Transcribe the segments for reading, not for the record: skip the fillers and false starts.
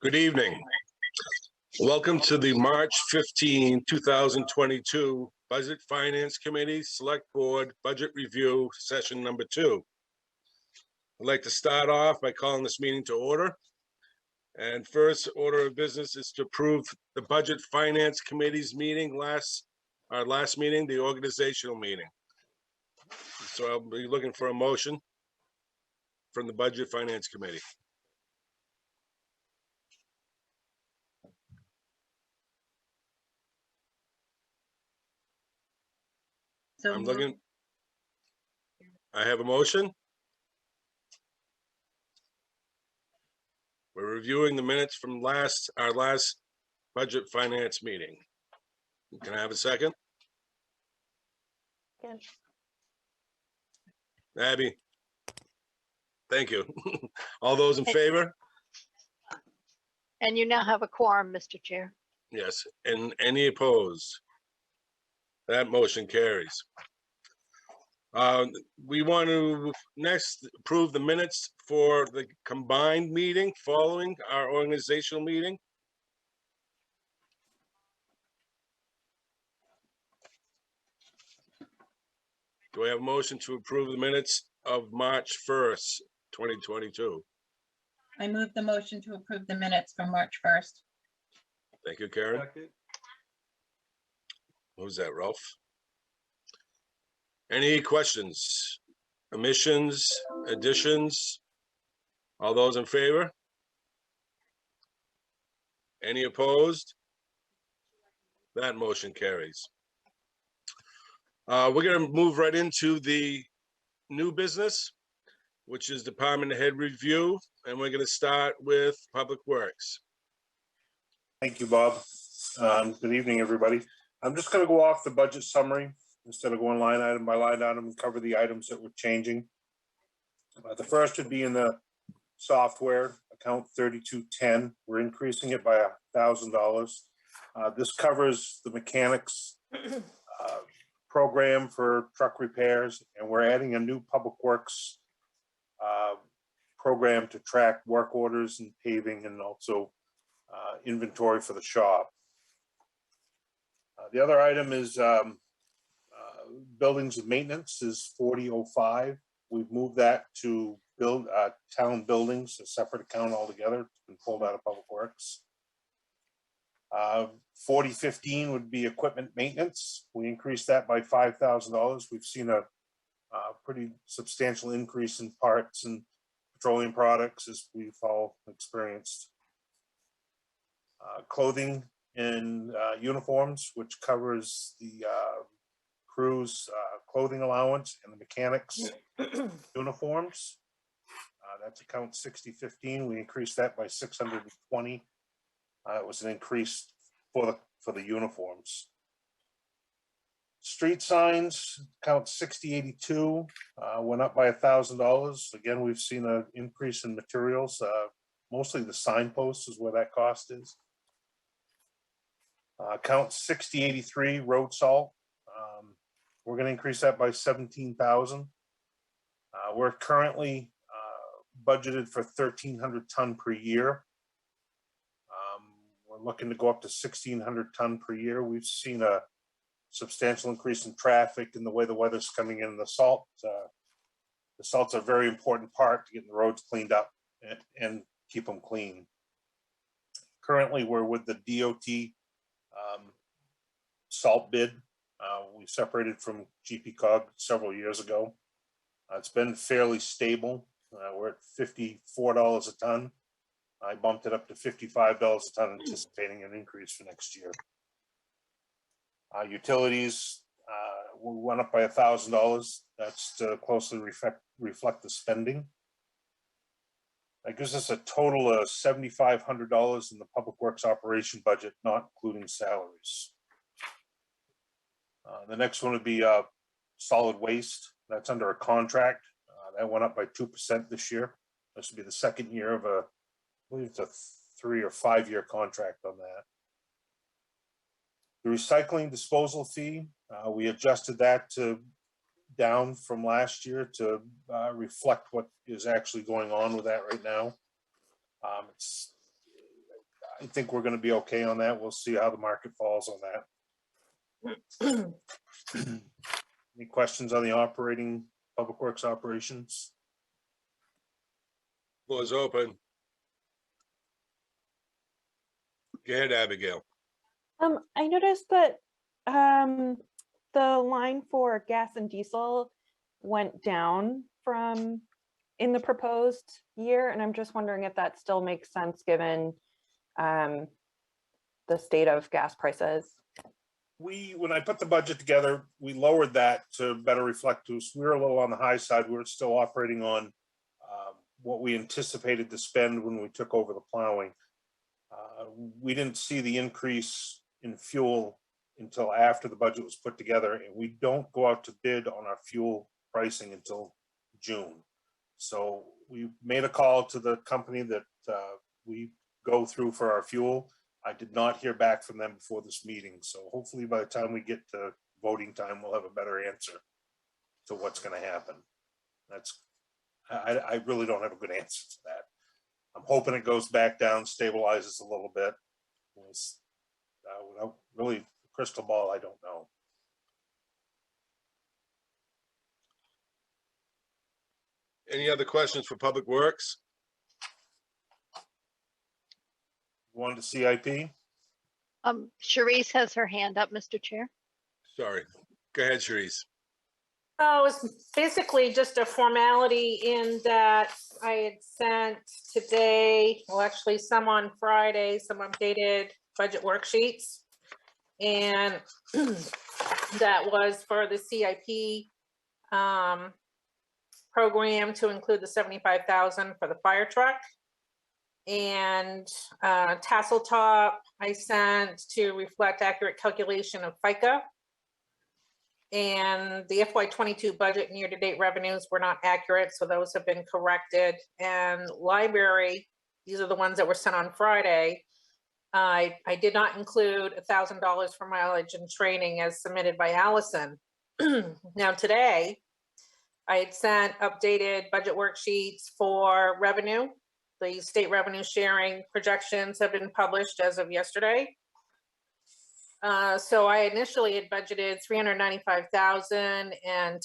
Good evening. Welcome to the March 15, 2022 Budget Finance Committee Select Board Budget Review Session Number 2. I'd like to start off by calling this meeting to order. And first order of business is to approve the Budget Finance Committee's meeting, our last meeting, the organizational meeting. So I'll be looking for a motion from the Budget Finance Committee. So I'm looking. I have a motion. We're reviewing the minutes from our last budget finance meeting. Can I have a second? Second. Abby. Thank you. All those in favor? And you now have a quorum, Mr. Chair. Yes. And any opposed? That motion carries. We want to next approve the minutes for the combined meeting following our organizational meeting. Do I have a motion to approve the minutes of March 1st, 2022? I move the motion to approve the minutes from March 1st. Thank you, Karen. Who's that, Ralph? Any questions, omissions, additions? All those in favor? Any opposed? That motion carries. We're going to move right into the new business, which is department head review, and we're going to start with Public Works. Thank you, Bob. Good evening, everybody. I'm just going to go off the budget summary instead of going line item by line item and cover the items that we're changing. The first would be in the software account 3210. We're increasing it by $1,000. This covers the mechanics program for truck repairs, and we're adding a new Public Works program to track work orders and paving and also inventory for the shop. The other item is buildings and maintenance is 4005. We've moved that to build town buildings, a separate account altogether. It's been pulled out of Public Works. 4015 would be equipment maintenance. We increased that by $5,000. We've seen a pretty substantial increase in parts and petroleum products, as we've all experienced. Clothing and uniforms, which covers the crew's clothing allowance and the mechanics uniforms. That's account 6015. We increased that by 620. It was an increase for the uniforms. Street signs, account 6082, went up by $1,000. Again, we've seen an increase in materials. Mostly the signposts is where that cost is. Account 6083, road salt. We're going to increase that by 17,000. We're currently budgeted for 1,300 ton per year. We're looking to go up to 1,600 ton per year. We've seen a substantial increase in traffic and the way the weather's coming in. The salt's a very important part to getting the roads cleaned up and keep them clean. Currently, we're with the DOT salt bid. We separated from GPCOG several years ago. It's been fairly stable. We're at $54 a ton. I bumped it up to $55 a ton, anticipating an increase for next year. Utilities went up by $1,000. That's to closely reflect the spending. That gives us a total of $7,500 in the Public Works operation budget, not including salaries. The next one would be solid waste. That's under a contract. That went up by 2% this year. This would be the second year of I believe it's a 3 or 5 year contract on that. The recycling disposal fee, we adjusted that down from last year to reflect what is actually going on with that right now. I think we're gonna be okay on that. We'll see how the market falls on that. Any questions on the operating, Public Works operations? Floor is open. Go ahead, Abigail. I noticed that the line for gas and diesel went down from in the proposed year, and I'm just wondering if that still makes sense given the state of gas prices. When I put the budget together, we lowered that to better reflect us. We were a little on the high side. We were still operating on what we anticipated to spend when we took over the plowing. We didn't see the increase in fuel until after the budget was put together, and we don't go out to bid on our fuel pricing until June. So we made a call to the company that we go through for our fuel. I did not hear back from them before this meeting, so hopefully by the time we get to voting time, we'll have a better answer to what's going to happen. I really don't have a good answer to that. I'm hoping it goes back down, stabilizes a little bit. Without really crystal ball, I don't know. Any other questions for Public Works? One to CIP. Sharice has her hand up, Mr. Chair. Sorry. Go ahead, Sharice. Oh, it's basically just a formality in that I had sent today, well, actually some on Friday, some updated budget worksheets. And that was for the CIP program to include the $75,000 for the fire truck. And tassel top I sent to reflect accurate calculation of FICA. And the FY22 budget and year-to-date revenues were not accurate, so those have been corrected. And library, these are the ones that were sent on Friday. I did not include $1,000 for mileage and training as submitted by Allison. Now today, I had sent updated budget worksheets for revenue. The state revenue sharing projections have been published as of yesterday. So I initially had budgeted $395,000, and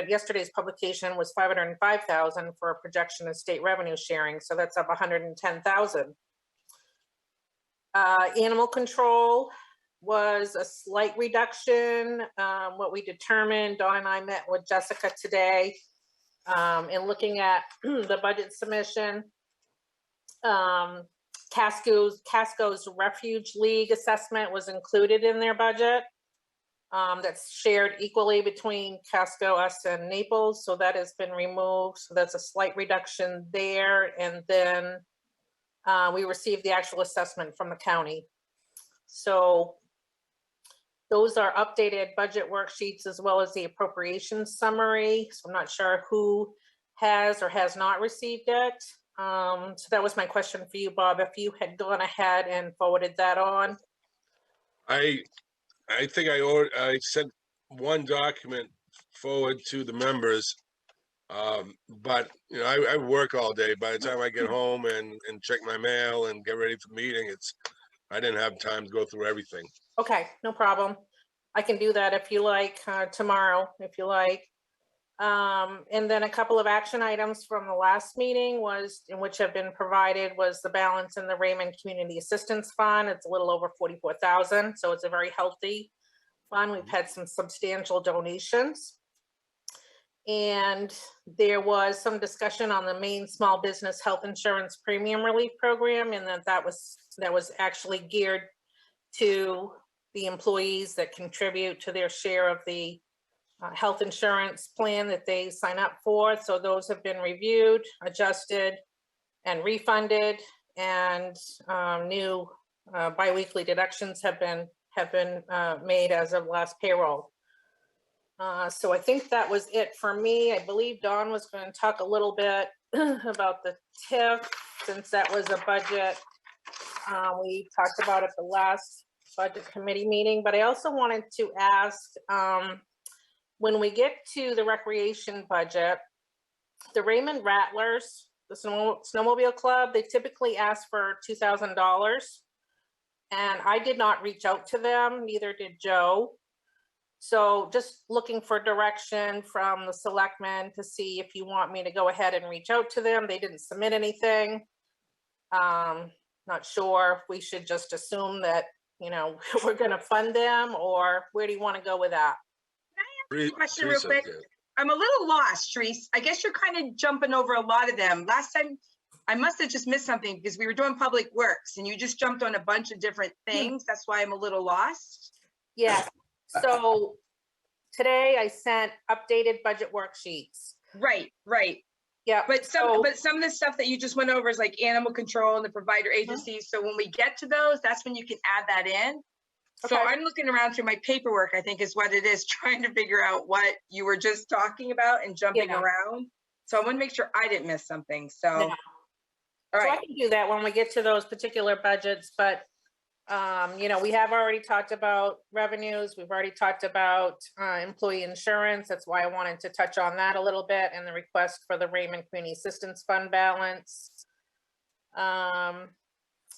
yesterday's publication was $505,000 for a projection of state revenue sharing. So that's up $110,000. Animal control was a slight reduction. What we determined, Dawn and I met with Jessica today in looking at the budget submission. Casco's Refuge League assessment was included in their budget. That's shared equally between Casco, us, and Naples. So that has been removed. So that's a slight reduction there. And then we received the actual assessment from the county. So those are updated budget worksheets as well as the appropriations summary. So I'm not sure who has or has not received it. So that was my question for you, Bob, if you had gone ahead and forwarded that on. I think I sent one document forward to the members. But you know, I work all day. By the time I get home and check my mail and get ready for the meeting, I didn't have time to go through everything. Okay, no problem. I can do that if you like, tomorrow, if you like. And then a couple of action items from the last meeting which have been provided was the balance in the Raymond Community Assistance Fund. It's a little over 44,000, so it's a very healthy fund. We've had some substantial donations. And there was some discussion on the Maine Small Business Health Insurance Premium Relief Program, and that was actually geared to the employees that contribute to their share of the health insurance plan that they sign up for. So those have been reviewed, adjusted, and refunded, and new biweekly deductions have been made as of last payroll. So I think that was it for me. I believe Dawn was going to talk a little bit about the TIF, since that was a budget. We talked about it the last budget committee meeting, but I also wanted to ask, when we get to the recreation budget, the Raymond Rattlers the snowmobile club, they typically ask for $2,000. And I did not reach out to them, neither did Joe. So just looking for direction from the selectmen to see if you want me to go ahead and reach out to them. They didn't submit anything. Not sure if we should just assume that, you know, we're gonna fund them, or where do you want to go with that? Question real Teresa, quick. yeah. I'm a little lost, Therese. I guess you're kind of jumping over a lot of them. Last time, I must have just missed something because we were doing public works and you just jumped on a bunch of different things. That's why I'm a little lost. Yeah, so today I sent updated budget worksheets. Right, right. Yeah, But so- some of the stuff that you just went over is like animal control and the provider agencies. So when we get to those, that's when you can add that in. So Okay. I'm looking around through my paperwork, I think is what it is, trying to figure out what you were just talking about and jumping Yeah. around. So I want to make sure I didn't miss something. So, Yeah. all So I right. can do that when we get to those particular budgets, but you know, we have already talked about revenues. We've already talked about employee insurance. That's why I wanted to touch on that a little bit, and the request for the Raymond Community Assistance Fund balance.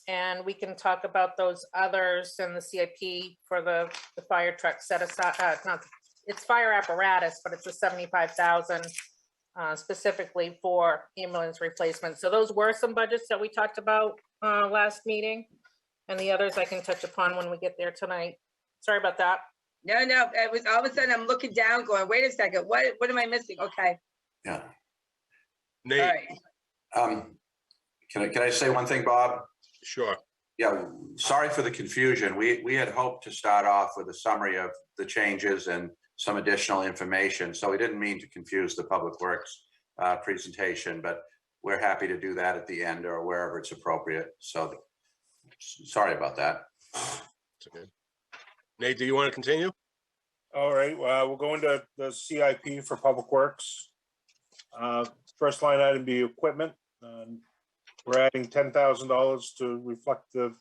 And we can talk about those others and the CIP for the fire truck set aside, not, it's fire apparatus, but it's a 75,000 specifically for ambulance replacement. So those were some budgets that we talked about last meeting. And the others I can touch upon when we get there tonight. Sorry about that. No, it was all of a sudden I'm looking down going, wait a second, what am I missing? Okay, Yeah. all Nate, right. Can I say one thing, Bob? sure. Yeah, sorry for the confusion. We had hoped to start off with a summary of the changes and some additional information. So we didn't mean to confuse the Public Works presentation, but we're happy to do that at the end or wherever it's appropriate. So sorry about that. It's okay. Nate, do you want to continue? All right, we'll go into the CIP for Public Works. First line item be equipment. We're adding $10,000 to reflect the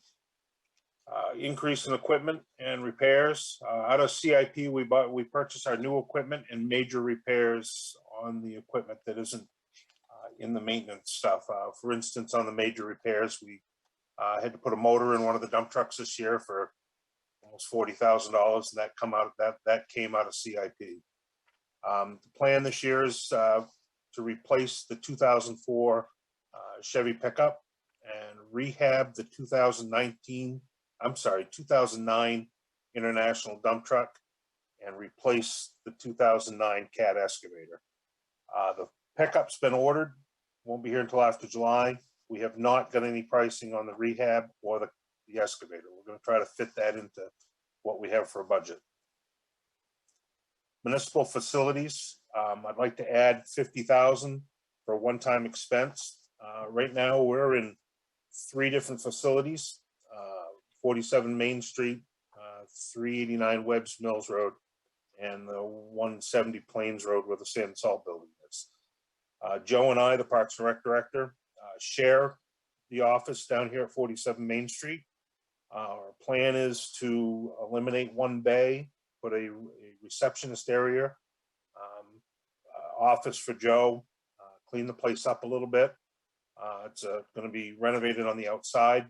increase in equipment and repairs. Out of CIP, we purchased our new equipment and major repairs on the equipment that isn't in the maintenance stuff. For instance, on the major repairs, we had to put a motor in one of the dump trucks this year for almost $40,000, and that came out of CIP. The plan this year is to replace the 2004 Chevy pickup and rehab the 2009 International dump truck and replace the 2009 Cat excavator. The pickup's been ordered, won't be here until after July. We have not got any pricing on the rehab or the excavator. We're going to try to fit that into what we have for a budget. Municipal facilities, I'd like to add 50,000 for a one-time expense. Right now, we're in 3 different facilities, 47 Main Street, 389 Webb's Mills Road, and the 170 Plains Road where the Sand and Salt building is. Joe and I, the Parks and Rec Director, share the office down here at 47 Main Street. Our plan is to eliminate one bay, put a receptionist area, office for Joe, clean the place up a little bit. It's going to be renovated on the outside,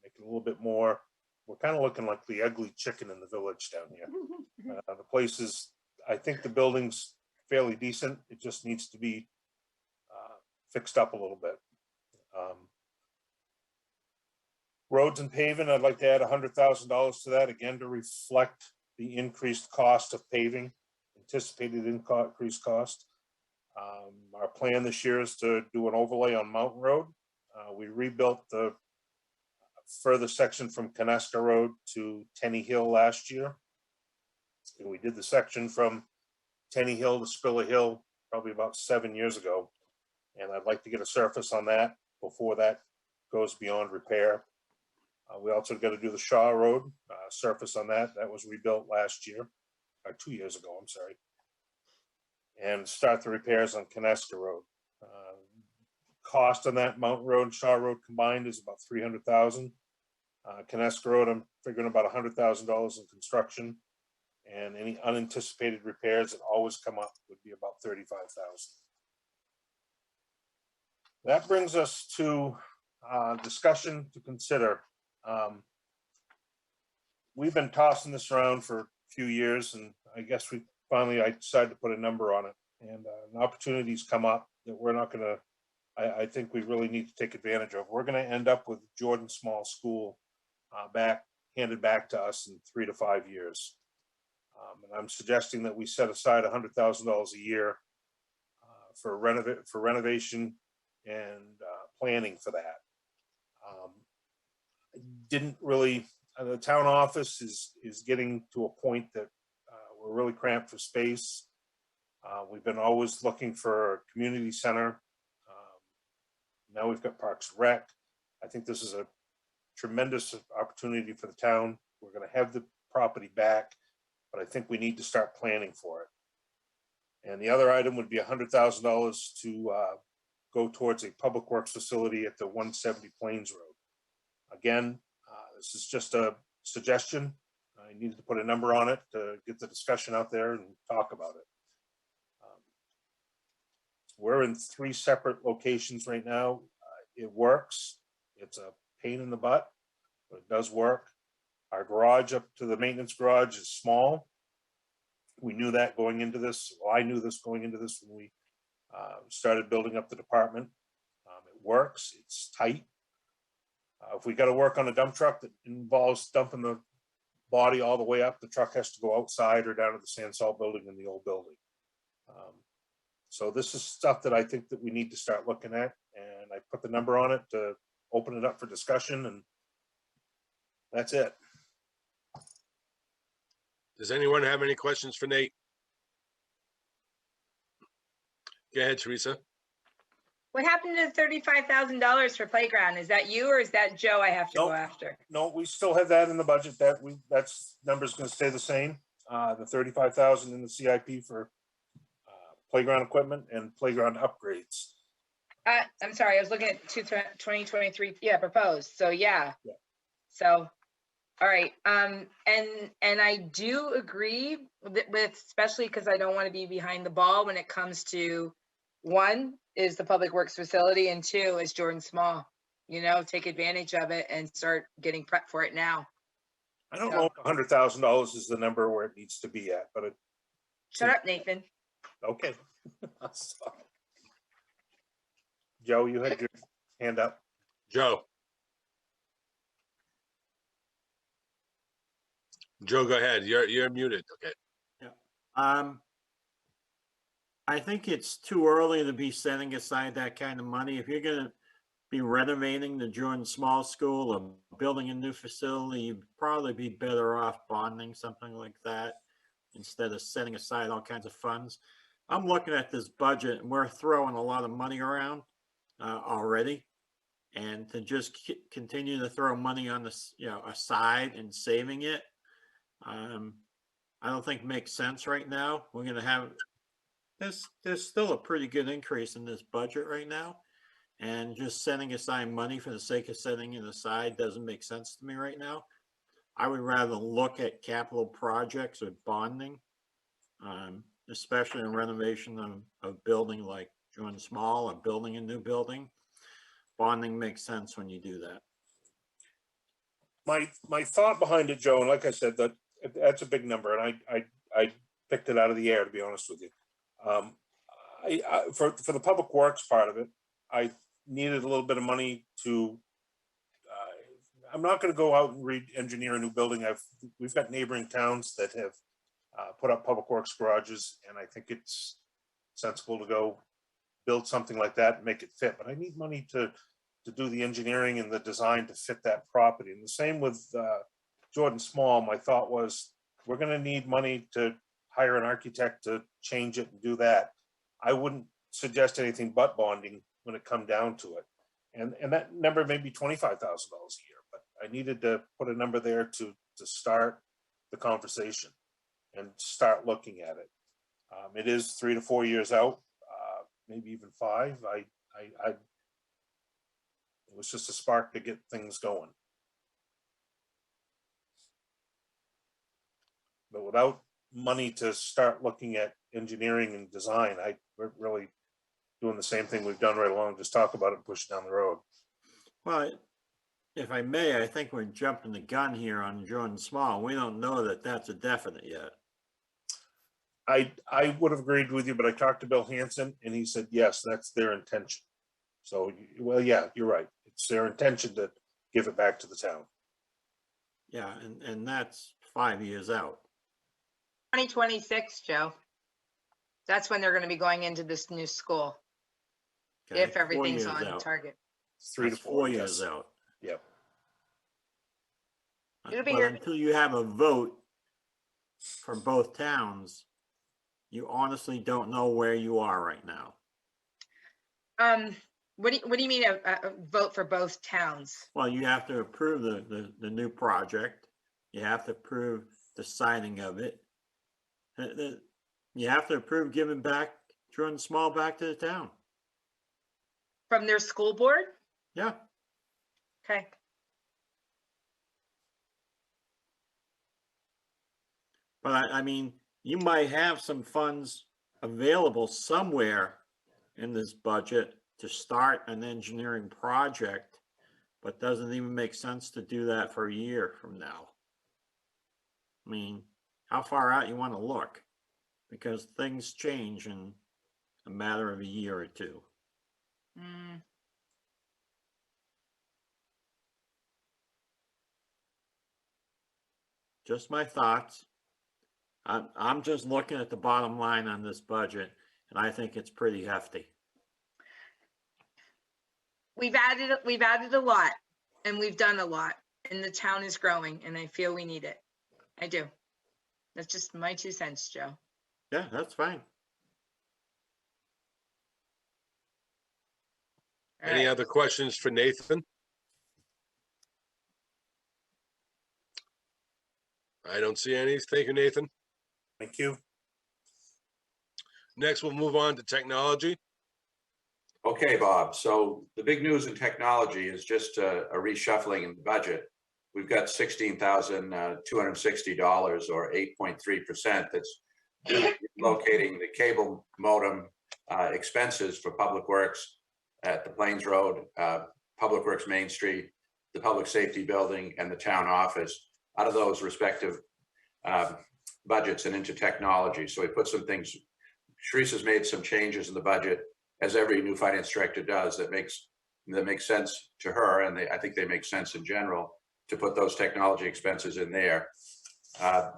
make it a little bit more. We're kind of looking like the ugly chicken in the village down here. The place is, I think the building's fairly decent. It just needs to be fixed up a little bit. Roads and paving, I'd like to add $100,000 to that, again, to reflect the increased cost of paving, anticipated increased cost. Our plan this year is to do an overlay on Mountain Road. We rebuilt the further section from Coneska Road to Tenny Hill last year. And we did the section from Tenny Hill to Spiller Hill probably about 7 years ago. And I'd like to get a surface on that before that goes beyond repair. We also got to do the Shaw Road surface on that. That was rebuilt last year, or 2 years ago, I'm sorry. And start the repairs on Coneska Road. Cost on that Mountain Road and Shaw Road combined is about $300,000. Coneska Road, I'm figuring about $100,000 in construction, and any unanticipated repairs that always come up would be about $35,000. That brings us to discussion to consider. We've been tossing this around for a few years, and I guess I decided to put a number on it. And opportunities come up that we're not gonna, I think we really need to take advantage of. We're gonna end up with Jordan Small School handed back to us in 3 to 5 years. And I'm suggesting that we set aside $100,000 a year for renovation and planning for that. Didn't really, the town office is getting to a point that we're really cramped for space. We've been always looking for a community center. Now we've got Parks and Rec. I think this is a tremendous opportunity for the town. We're gonna have the property back, but I think we need to start planning for it. And the other item would be $100,000 to go towards a public works facility at the 170 Plains Road. Again, this is just a suggestion. I needed to put a number on it to get the discussion out there and talk about it. We're in 3 separate locations right now. It works. It's a pain in the butt, but it does work. Our garage up to the maintenance garage is small. We knew that going into this. Well, I knew this going into this when we started building up the department. It works. It's tight. If we got to work on a dump truck that involves dumping the body all the way up, the truck has to go outside or down to the sand salt building in the old building. So this is stuff that I think that we need to start looking at, and I put the number on it to open it up for discussion, and that's it. Does anyone have any questions for Nate? Go ahead, Teresa. What happened to the $35,000 for playground? Is that you or is that Joe I have to go Nope. after? No, we still have that in the budget. That's number's gonna stay the same. The 35,000 in the CIP for playground equipment and playground upgrades. I'm sorry, I was looking at 2023, yeah, proposed, so yeah. Yeah. So, all right, and I do agree with, especially because I don't want to be behind the ball when it comes to, 1 is the Public Works facility, and 2 is Jordan Small. You know, take advantage of it and start getting prepped for it now. I don't know if $100,000 is the number where it needs to be at, but it, Shut up, Nathan. okay. Joe, you had your hand up. Joe. Joe, go ahead. You're muted. Okay. I think it's too early to be setting aside that kind of money. If you're gonna be renovating the Jordan Small School or building a new facility, you'd probably be better off bonding something like that instead of setting aside all kinds of funds. I'm looking at this budget and we're throwing a lot of money around already. And to just continue to throw money on this, aside and saving it, I don't think makes sense right now. We're gonna have, there's still a pretty good increase in this budget right now. And just setting aside money for the sake of setting it aside doesn't make sense to me right now. I would rather look at capital projects or bonding, especially in renovation of building like Jordan Small or building a new building. Bonding makes sense when you do that. My thought behind it, Joe, and like I said, that's a big number, and I picked it out of the air, to be honest with you. For the public works part of it, I needed a little bit of money to. I'm not going to go out and re-engineer a new building. We've got neighboring towns that have put up public works garages, and I think it's sensible to go build something like that and make it fit. But I need money to do the engineering and the design to fit that property. And the same with Jordan Small. My thought was we're going to need money to hire an architect to change it and do that. I wouldn't suggest anything but bonding when it come down to it. And that number may be $25,000 a year, but I needed to put a number there to start the conversation and start looking at it. It is 3 to 4 years out, maybe even 5. It was just a spark to get things going. But without money to start looking at engineering and design, doing the same thing we've done right along, just talk about it and push it down the road. Well, if I may, I think we're jumping the gun here on Jordan Small. We don't know that that's a definite yet. I would have agreed with you, but I talked to Bill Hanson and he said, yes, that's their intention. So, well, yeah, you're right. It's their intention to give it back to the town. Yeah, and that's 5 years out. 2026, Joe. That's when they're gonna be going into this new school, Okay? if 4 everything's years on out. target. It's 3 to That's 4 years yes. out. Yep. It'll be But here. until you have a vote for both towns, you honestly don't know where you are right now. What do you mean a vote for both towns? Well, you have to approve the new project. You have to approve the signing of it. You have to approve giving back Jordan Small back to the town. From their school board? Yeah. Okay. But I mean, you might have some funds available somewhere in this budget to start an engineering project, but doesn't even make sense to do that for a year from now. I mean, how far out you want to look? Because things change in a matter of a year or two. Mm, Just my thoughts. I'm just looking at the bottom line on this budget, and I think it's pretty hefty. We've added a lot and we've done a lot and the town is growing and I feel we need it. I do. That's just my 2 cents, Joe. Yeah, that's fine. All Any right. other questions for Nathan? I don't see any. Thank you, Nathan. Thank you. Next, we'll move on to technology. Okay, Bob. So the big news in technology is just a reshuffling in the budget. We've got $16,260 or 8.3% that's locating the cable modem expenses for Public Works at the Plains Road, Public Works Main Street, the Public Safety Building, and the town office out of those respective budgets and into technology. So we put some things, Teresa's made some changes in the budget, as every new finance director does, that makes sense to her, and I think they make sense in general to put those technology expenses in there.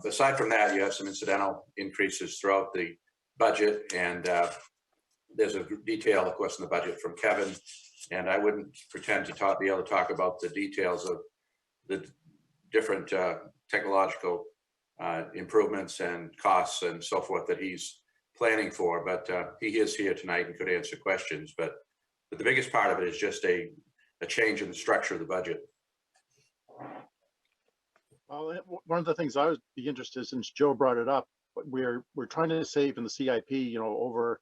Aside from that, you have some incidental increases throughout the budget, and there's a detail, of course, in the budget from Kevin, and I wouldn't pretend to be able to talk about the details of the different technological improvements and costs and so forth that he's planning for, but he is here tonight and could answer questions. But the biggest part of it is just a change in the structure of the budget. Well, one of the things I would be interested in, since Joe brought it up, but we're trying to save in the CIP, over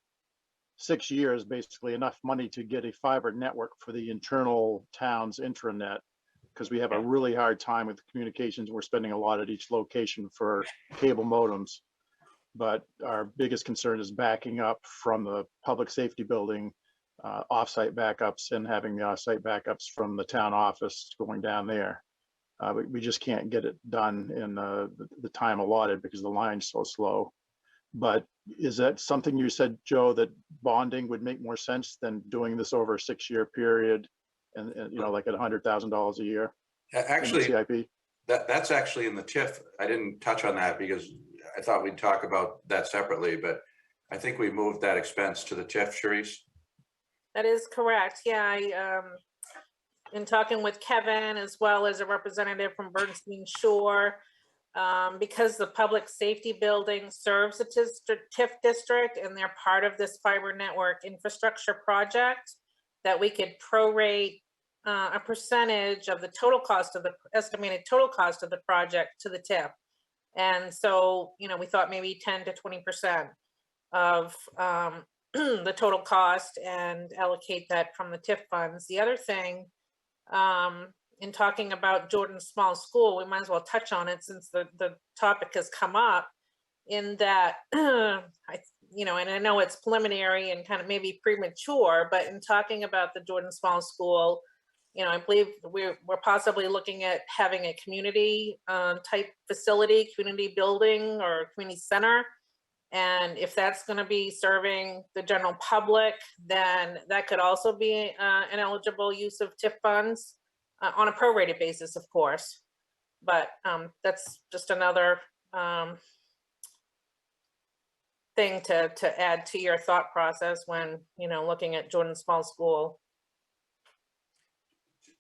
6 years, basically enough money to get a fiber network for the internal town's intranet, because we have a really hard time with communications. We're spending a lot at each location for cable modems. But our biggest concern is backing up from the public safety building, offsite backups, and having the offsite backups from the town office going down there. We just can't get it done in the time allotted because the line's so slow. But is that something you said, Joe, that bonding would make more sense than doing this over a 6-year period and like at $100,000 a year? Actually, CIP? that's actually in the TIF. I didn't touch on that because I thought we'd talk about that separately, but I think we moved that expense to the TIF, Sharice. That is correct. Yeah, in talking with Kevin as well as a representative from Bernstein Shore, because the public safety building serves the TIF district and they're part of this fiber network infrastructure project, that we could prorate a percentage of the total cost of the estimated total cost of the project to the TIF. And so, we thought maybe 10 to 20% of the total cost and allocate that from the TIF funds. The other thing, in talking about Jordan Small School, we might as well touch on it since the topic has come up, in that you know, and I know it's preliminary and kind of maybe premature, but in talking about the Jordan Small School, you know, I believe we're possibly looking at having a community type facility, community building or community center. And if that's going to be serving the general public, then that could also be an eligible use of TIF funds on a prorated basis, of course. But that's just another thing to add to your thought process when, you know, looking at Jordan Small School.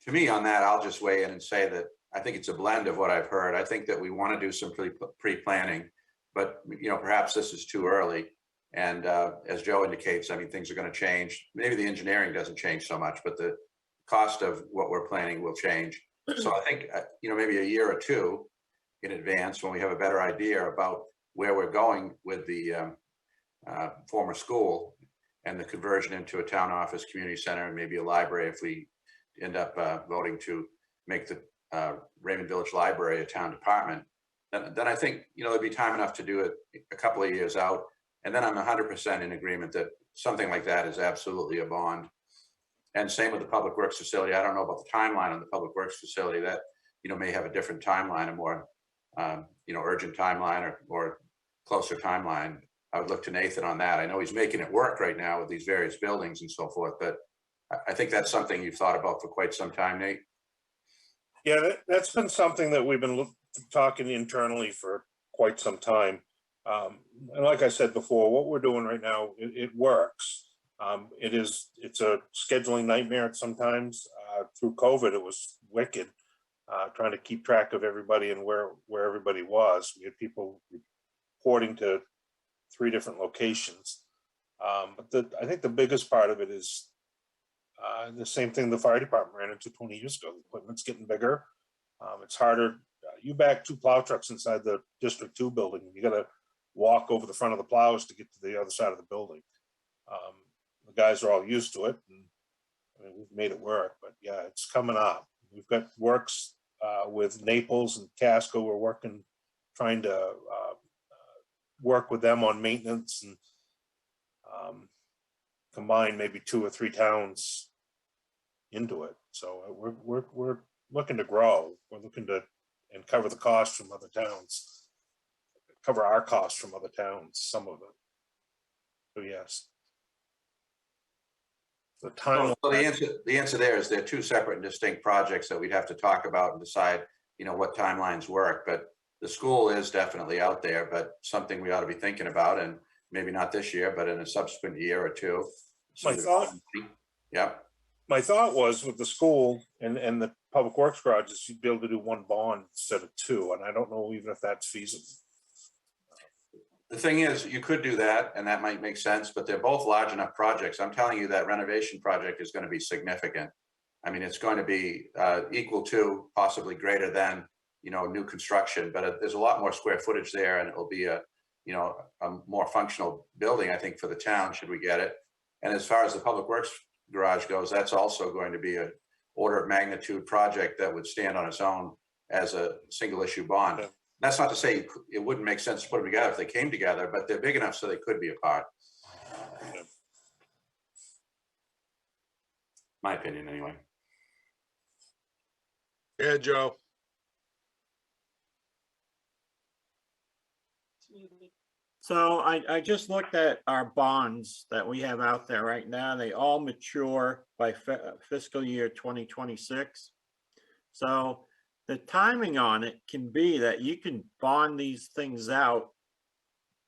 To me on that, I'll just weigh in and say that I think it's a blend of what I've heard. I think that we want to do some pre-planning, but you know, perhaps this is too early. And as Joe indicates, I mean, things are going to change. Maybe the engineering doesn't change so much, but the cost of what we're planning will change. So I think, you know, maybe a year or two in advance when we have a better idea about where we're going with the former school and the conversion into a town office, community center, and maybe a library if we end up voting to make the Raymond Village Library a town department, then I think, you know, there'd be time enough to do it a couple of years out. And then I'm 100% in agreement that something like that is absolutely a bond. And same with the Public Works facility. I don't know about the timeline on the Public Works facility. That, you know, may have a different timeline, a more, you know, urgent timeline or closer timeline. I would look to Nathan on that. I know he's making it work right now with these various buildings and so forth, but I think that's something you've thought about for quite some time, Nate. Yeah, that's been something that we've been talking internally for quite some time. And like I said before, what we're doing right now, it works. It's a scheduling nightmare sometimes. Through COVID, it was wicked, trying to keep track of everybody and where everybody was. We had people reporting to 3 different locations. But I think the biggest part of it is the same thing the fire department ran into 20 years ago. The equipment's getting bigger. It's harder. You back 2 plow trucks inside the District 2 building. You got to walk over the front of the plows to get to the other side of the building. The guys are all used to it, and I mean, we've made it work. But yeah, it's coming up. We've got works with Naples and Casco. We're working, trying to work with them on maintenance and combine maybe 2 or 3 towns into it. So we're looking to grow. We're looking to and cover the cost from other towns, cover our costs from other towns, some of it. So yes. The time. So the answer there is they're 2 separate and distinct projects that we'd have to talk about and decide, you know, what timelines work. But the school is definitely out there, but something we ought to be thinking about, and maybe not this year, but in a subsequent year or 2. My thought. Yeah. My thought was with the school and the public works garages, you'd be able to do 1 bond instead of 2. And I don't know even if that's feasible. The thing is, you could do that and that might make sense, but they're both large enough projects. I'm telling you that renovation project is going to be significant. I mean, it's going to be equal to, possibly greater than, you know, new construction, but there's a lot more square footage there, and it'll be a, you know, a more functional building, I think, for the town, should we get it. And as far as the public works garage goes, that's also going to be a order of magnitude project that would stand on its own as a single issue bond. Yeah. That's not to say it wouldn't make sense to put them together if they came together, but they're big enough so they could be apart. Yeah. My opinion, anyway. Yeah, Joe. So I just looked at our bonds that we have out there right now. They all mature by fiscal year 2026. So the timing on it can be that you can bond these things out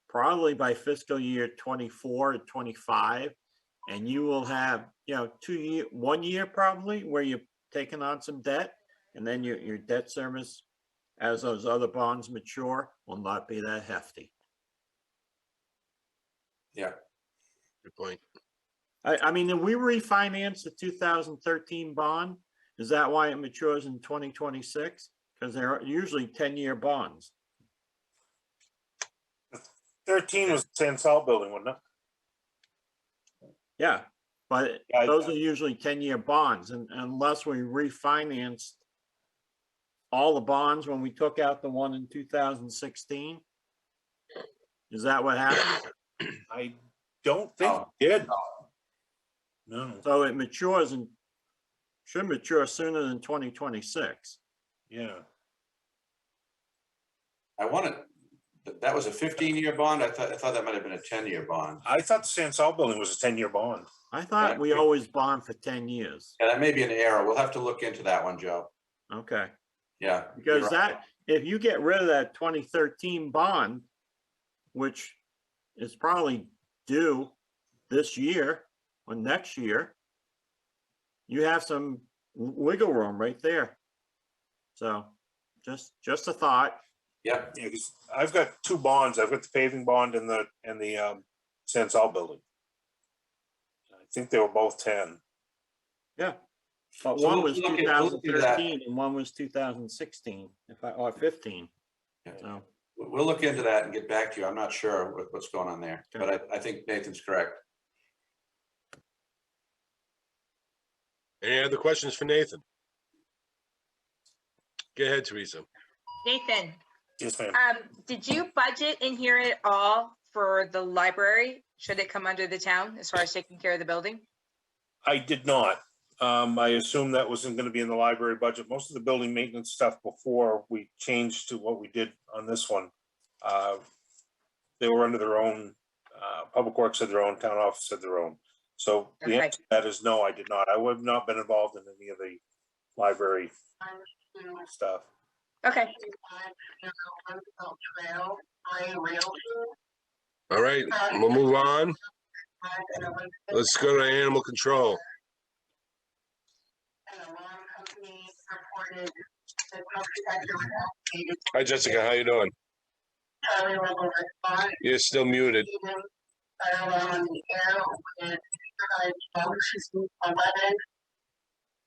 probably by fiscal year 24 to 25, and you will have, you know, 1 year probably where you're taking on some debt, and then your debt service as those other bonds mature will not be that hefty. Yeah. Good point. I mean, if we refinance the 2013 bond, is that why it matures in 2026? Because they're usually 10-year bonds. 13 was the Sand Salt building, wasn't it? Yeah, but Yeah, those are usually 10-year bonds, and unless we refinanced all the bonds when we took out the one in 2016, is that what happened? I don't think Oh. it did. No, So it matures and should mature sooner than 2026. yeah. I wanted, that was a 15-year bond? I thought that might have been a 10-year bond. I thought the San Sal building was a 10-year bond. I thought we always bond for 10 years. Yeah, that may be an error. We'll have to look into that one, Joe. Okay. Yeah. Because you're right. that, if you get rid of that 2013 bond, which is probably due this year or next year, you have some wiggle room right there. So just a thought. Yeah, Yeah, because I've got two bonds. I've got the paving bond and the San Sal building. I think they were both 10. Yeah. But So one we'll was look into that. 2013 and one was 2016, or 15. So, we'll look into that and get back to you. I'm not sure what's going on there, Okay. but I think Nathan's correct. Any other questions for Nathan? Go ahead, Teresa. Nathan, Yes, ma'am. did you budget in here at all for the library? Should it come under the town as far as taking care of the building? I did not. I assumed that wasn't going to be in the library budget. Most of the building maintenance stuff before we changed to what we did on this one, they were under their own, Public Works had their own, town office had their own. So the Okay. answer to that is no, I did not. I would have not been involved in any of the library stuff. Okay. All right, we'll move on. Let's go to animal control. Hi, Jessica, how you doing? You're still muted.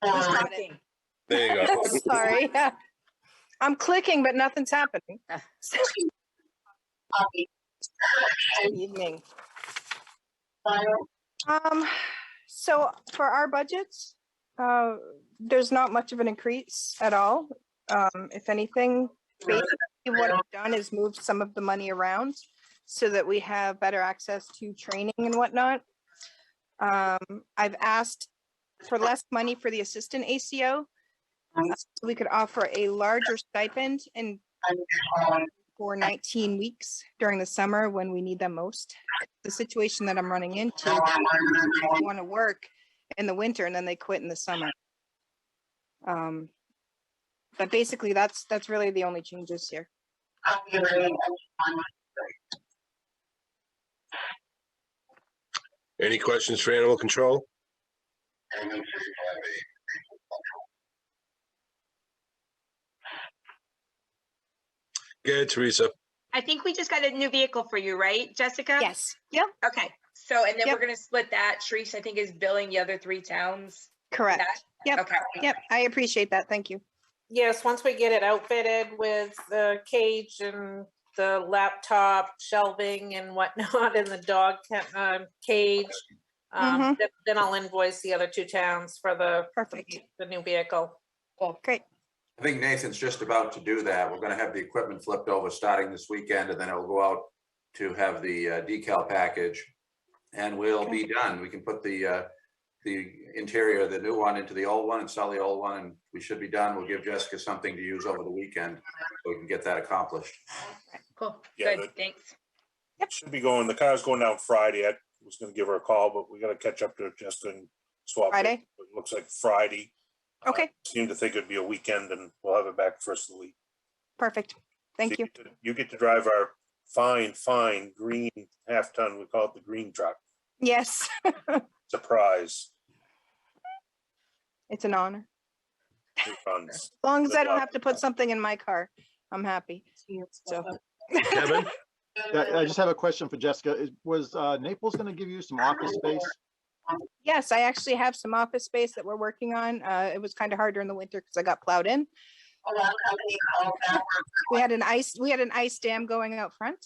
Who's talking? There you go. Sorry. I'm clicking, but nothing's happening. Good evening. So for our budgets, there's not much of an increase at all. If anything, basically what I've done is moved some of the money around so that we have better access to training and whatnot. I've asked for less money for the assistant ACO. So we could offer a larger stipend and for 19 weeks during the summer when we need them most. The situation that I'm running into, they want to work in the winter and then they quit in the summer. But basically that's really the only changes here. Any questions for animal control? Go ahead, Teresa. I think we just got a new vehicle for you, right, Jessica? Yes. Yep. Okay. So, and then Yep. we're gonna split that. Sharice, I think, is billing the other 3 towns. Correct. That- Yep. Okay. Yep. I appreciate that. Thank you. Yes, once we get it outfitted with the cage and the laptop shelving and whatnot in the dog cage, then I'll invoice the other 2 towns for Perfect. the new vehicle. Great. I think Nathan's just about to do that. We're gonna have the equipment flipped over starting this weekend, and then it'll go out to have the decal package. And we'll be done. We can put the interior of the new one into the old one and sell the old one, and we should be done. We'll give Jessica something to use over the weekend so we can get that accomplished. Cool. Yeah, Good. Thanks. Should be going, the car's going down Friday. I was gonna give her a call, but we gotta catch up to just and swap. it. Friday? It looks like Friday. Okay. Seem to think it'd be a weekend and we'll have it back first of the week. Perfect. Thank you. You get to drive our fine green half-ton, we call it the green truck. Yes. Surprise. It's an honor. It runs. As long as Good I don't luck. have to put something in my car, I'm happy. So Kevin? Yeah, I just have a question for Jessica. Was Naples going to give you some office space? yes, I actually have some office space that we're working on. It was kind of hard during the winter because I got plowed in. We had an ice dam going out front.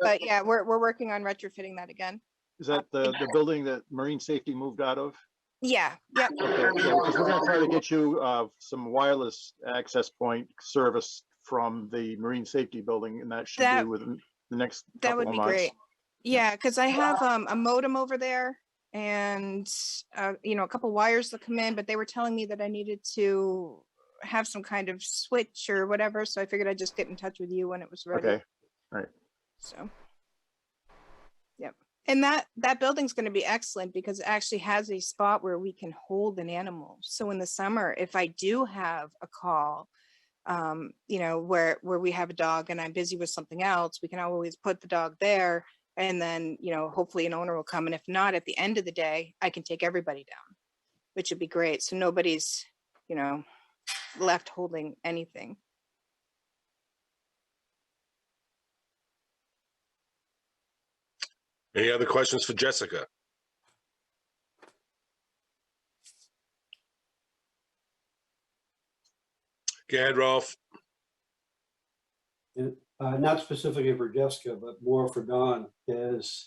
But yeah, we're working on retrofitting that again. Is that the building that Marine Safety moved out of? Yeah, yep. Okay, yeah, because we're going to try to get you some wireless access point service from the Marine Safety building, and that should That- be within the next That couple would of be months. great. Yeah, because I have a modem over there and, a couple wires that come in, but they were telling me that I needed to have some kind of switch or whatever. So I figured I'd just get in touch with you when it was ready. Okay, right. So, yep. And that building's going to be excellent because it actually has a spot where we can hold an animal. So in the summer, if I do have a call, where we have a dog and I'm busy with something else, we can always put the dog there. And then, hopefully an owner will come. And if not, at the end of the day, I can take everybody down, which would be great. So nobody's, left holding anything. Any other questions for Jessica? Go ahead, Rolf. Not specifically for Jessica, but more for Don,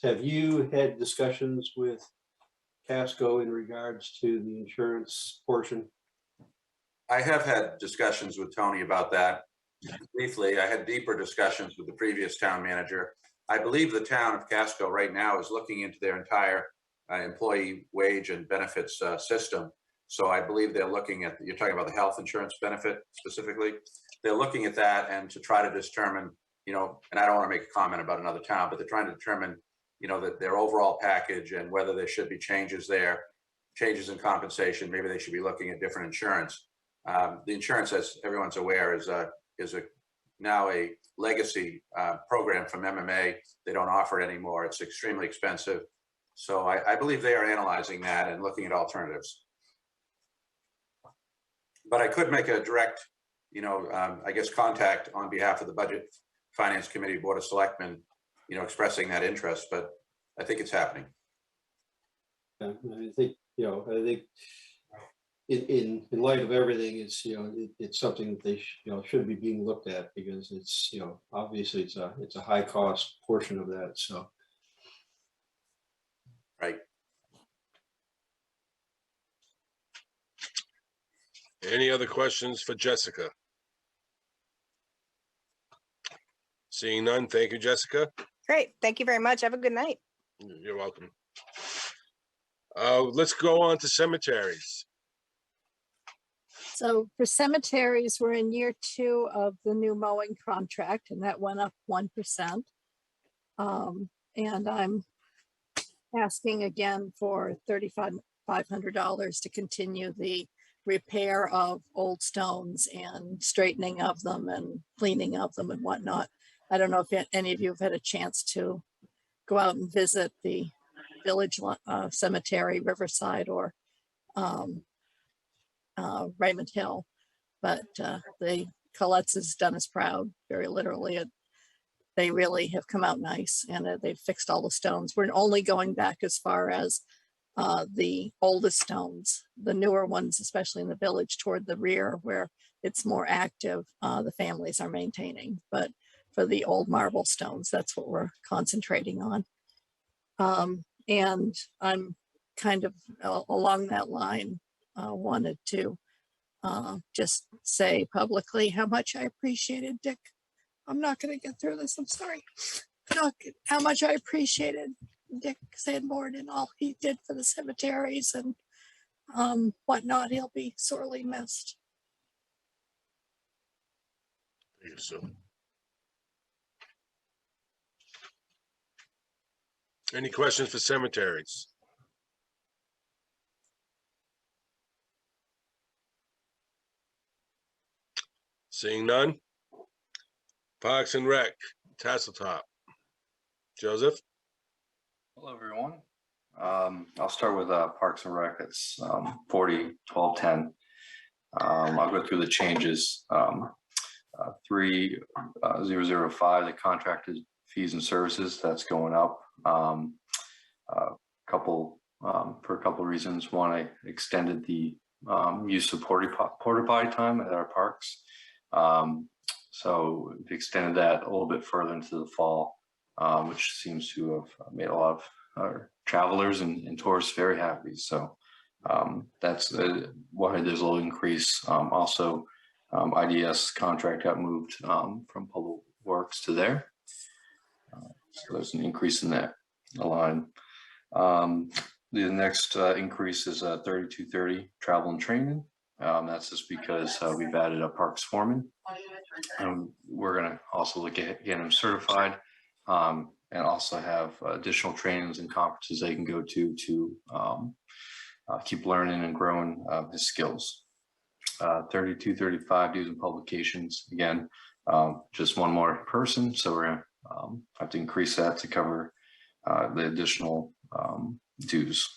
have you had discussions with Casco in regards to the insurance portion? I have had discussions with Tony about that. Briefly, I had deeper discussions with the previous town manager. I believe the town of Casco right now is looking into their entire employee wage and benefits system. So I believe they're looking at, you're talking about the health insurance benefit specifically. They're looking at that and to try to determine, and I don't want to make a comment about another town, but they're trying to determine, that their overall package and whether there should be changes there, changes in compensation. Maybe they should be looking at different insurance. The insurance, as everyone's aware, is now a legacy program from MMA. They don't offer it anymore. It's extremely expensive. So I believe they are analyzing that and looking at alternatives. But I could make a direct, contact on behalf of the Budget Finance Committee, Board of Selectmen, expressing that interest, but I think it's happening. I think, in light of everything, it's something that they should be being looked at because it's, obviously it's a high cost portion of that. So. Right. Any other questions for Jessica? Seeing none, thank you, Jessica. Great. Thank you very much. Have a good night. You're welcome. Let's go on to cemeteries. So for cemeteries, we're in year 2 of the new mowing contract, and that went up 1%. And I'm asking again for $3,500 to continue the repair of old stones and straightening of them and cleaning of them and whatnot. I don't know if any of you have had a chance to go out and visit the village cemetery, Riverside, or Raymond Hill, but the Colette's has done us proud, very literally. They really have come out nice, and they've fixed all the stones. We're only going back as far as the oldest stones. The newer ones, especially in the village toward the rear where it's more active, the families are maintaining. But for the old marble stones, that's what we're concentrating on. And I'm kind of along that line, wanted to just say publicly how much I appreciated Dick. I'm not going to get through this. I'm sorry. How much I appreciated Dick Sanborn and all he did for the cemeteries and whatnot. He'll be sorely missed. Thank you, Sue. Any questions for cemeteries? Seeing none. Parks and Rec, Tasseltop. Joseph? Hello, everyone. I'll start with Parks and Rec. It's 40-12-10. I'll go through the changes. 3005, the contracted fees and services, that's going up. For a couple reasons. One, I extended the use of porta potty time at our parks. So we extended that a little bit further into the fall, which seems to have made a lot of our travelers and tourists very happy. So that's why there's a little increase. Also, IDS contract got moved from Public Works to there. So there's an increase in that. line. The next increase is 3230 travel and training. That's just because we've added a parks foreman. We're gonna also look at getting him certified, and also have additional trainings and conferences they can go to keep learning and growing his skills. 3235 dues and publications, again, just one more person, so we're gonna have to increase that to cover the additional dues.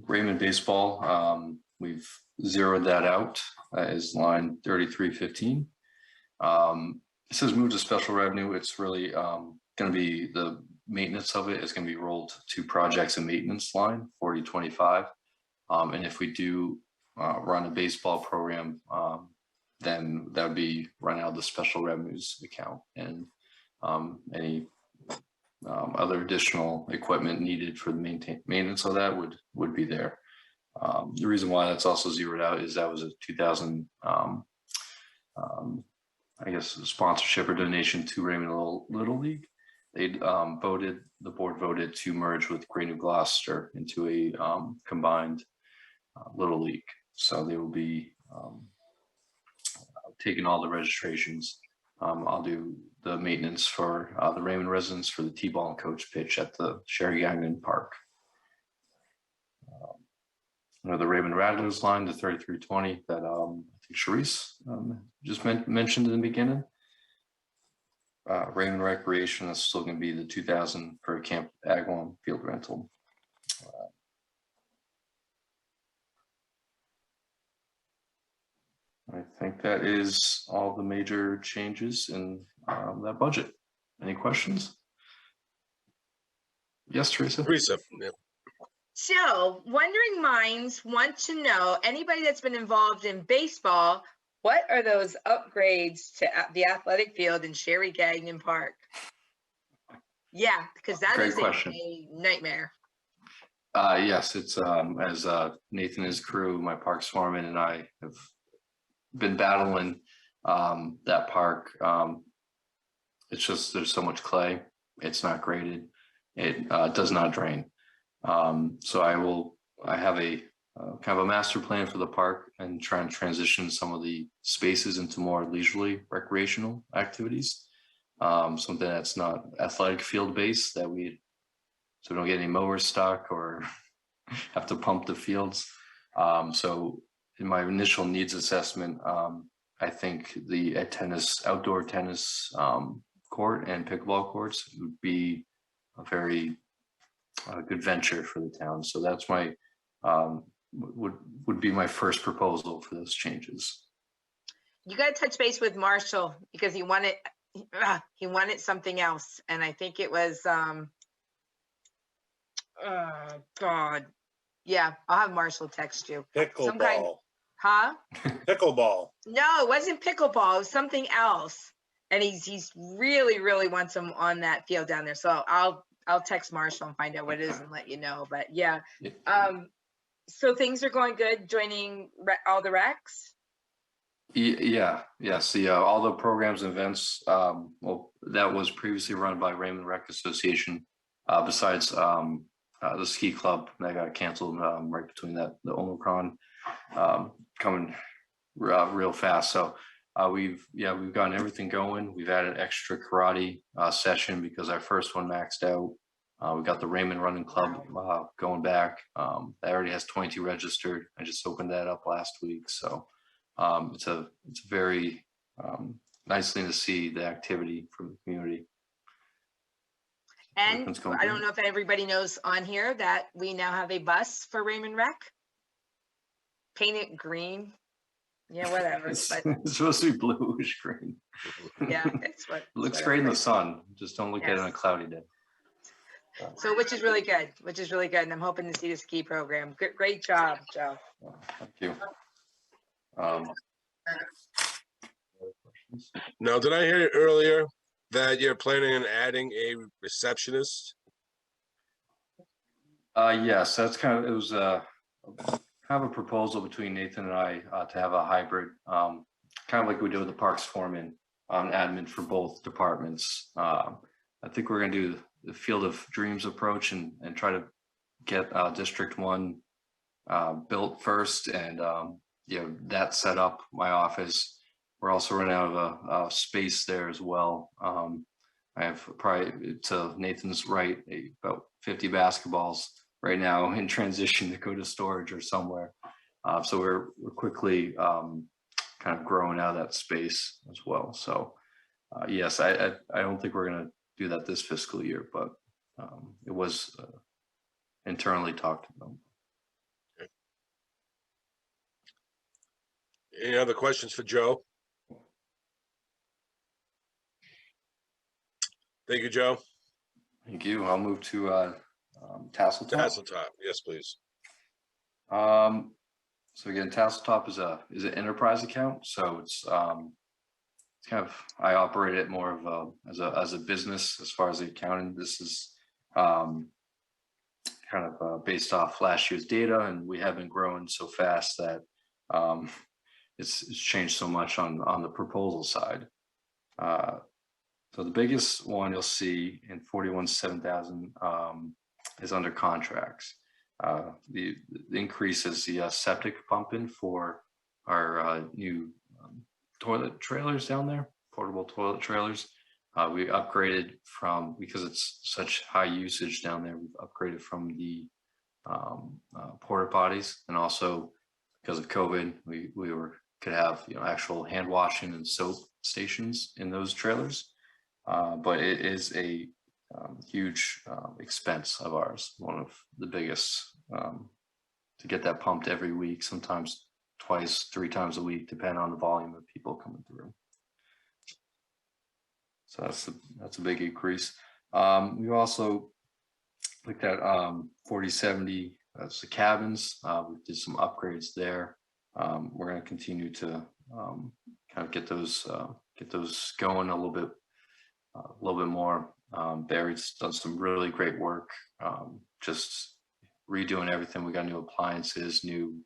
Raymond baseball, we've zeroed that out as line 3315. It says move to special revenue. It's really going to be the maintenance of it is going to be rolled to projects and maintenance line 4025. And if we do run a baseball program, then that would be run out of the special revenues account, and any other additional equipment needed for the maintenance of that would be there. The reason why that's also zeroed out is that was a 2000, I guess, sponsorship or donation to Raymond Little League. The board voted to merge with Great New Gloucester into a combined Little League. So they will be taking all the registrations. I'll do the maintenance for the Raymond residents for the T-ball and coach pitch at the Sherry Gagnon Park. The Raymond Rattlers line, the 3320 that I think Charisse just mentioned in the beginning. Raymond Recreation is still going to be the 2000 for Camp Agawam field rental. I think that is all the major changes in that budget. Any questions? Yes, Teresa. Teresa, yeah. So wondering minds want to know, anybody that's been involved in baseball, what are those upgrades to the athletic field in Sherry Gagnon Park? Yeah, because that Great is question. a nightmare. Yes, it's as Nathan and his crew, my parks foreman, and I have been battling that park. It's just there's so much clay. It's not graded. It does not drain. So I have a kind of a master plan for the park and try and transition some of the spaces into more leisurely recreational activities. Something that's not athletic field based, so we don't get any mowers stuck or have to pump the fields. So in my initial needs assessment, I think the outdoor tennis court and pickleball courts would be a very good venture for the town. So that's my would be my first proposal for those changes. You got to touch base with Marshall because he wanted something else, and I think it was God, yeah. I'll have Marshall text you. Pickleball. Huh? Pickleball. No, it wasn't pickleball. It was something else. And he's really wants him on that field down there. So I'll text Marshall and find out what it is and let you know. But yeah. So things are going good, joining all the recs? Yes. All the programs and events, well, that was previously run by Raymond Rec Association, besides the ski club that got canceled right between the Omicron coming real fast. So we've gotten everything going. We've added extra karate session because our first one maxed out. We got the Raymond Running Club going back. That already has 22 registered. I just opened that up last week. So it's a very nice thing to see the activity from the community. And I don't know if everybody knows on here that we now have a bus for Raymond Rec. Paint it green. Yeah, whatever. It's But supposed to be bluish green. yeah, it's what It looks great in the sun. Just don't look at it on a cloudy day. So which is really good. And I'm hoping to see the ski program. Great job, Joe. Thank you. Now, did I hear earlier that you're planning on adding a receptionist? Yes, that's kind of, it was kind of a proposal between Nathan and I to have a hybrid, kind of like we do with the parks foreman, admin for both departments. I think we're gonna do the Field of Dreams approach and try to get District 1 built first, and that set up my office. We're also running out of a space there as well. I have probably, to Nathan's right, about 50 basketballs right now in transition to go to storage or somewhere. So we're quickly kind of growing out of that space as well. So yes, I don't think we're going to do that this fiscal year, but it was internally talked about. Any other questions for Joe? Thank you, Joe. Thank you. I'll move to Tasseltop. Tasseltop, yes, please. So again, Tasseltop is an enterprise account. So it's kind of, I operate it more of as a business as far as the accounting. This is kind of based off last year's data, and we have been growing so fast that it's changed so much on the proposal side. So the biggest one you'll see in 41,700 is under contracts. The increase is the septic pumping for our new toilet trailers down there, portable toilet trailers. We upgraded from, because it's such high usage down there, we've upgraded from the porta potties, and also because of COVID, we could have actual hand washing and soap stations in those trailers. But it is a huge expense of ours, one of the biggest, to get that pumped every week, sometimes twice, 3 times a week, depending on the volume of people coming through. So that's a big increase. We also looked at 4070, that's the cabins. We did some upgrades there. We're going to continue to kind of get those going a little bit more. Barry's done some really great work, just redoing everything. We got new appliances, new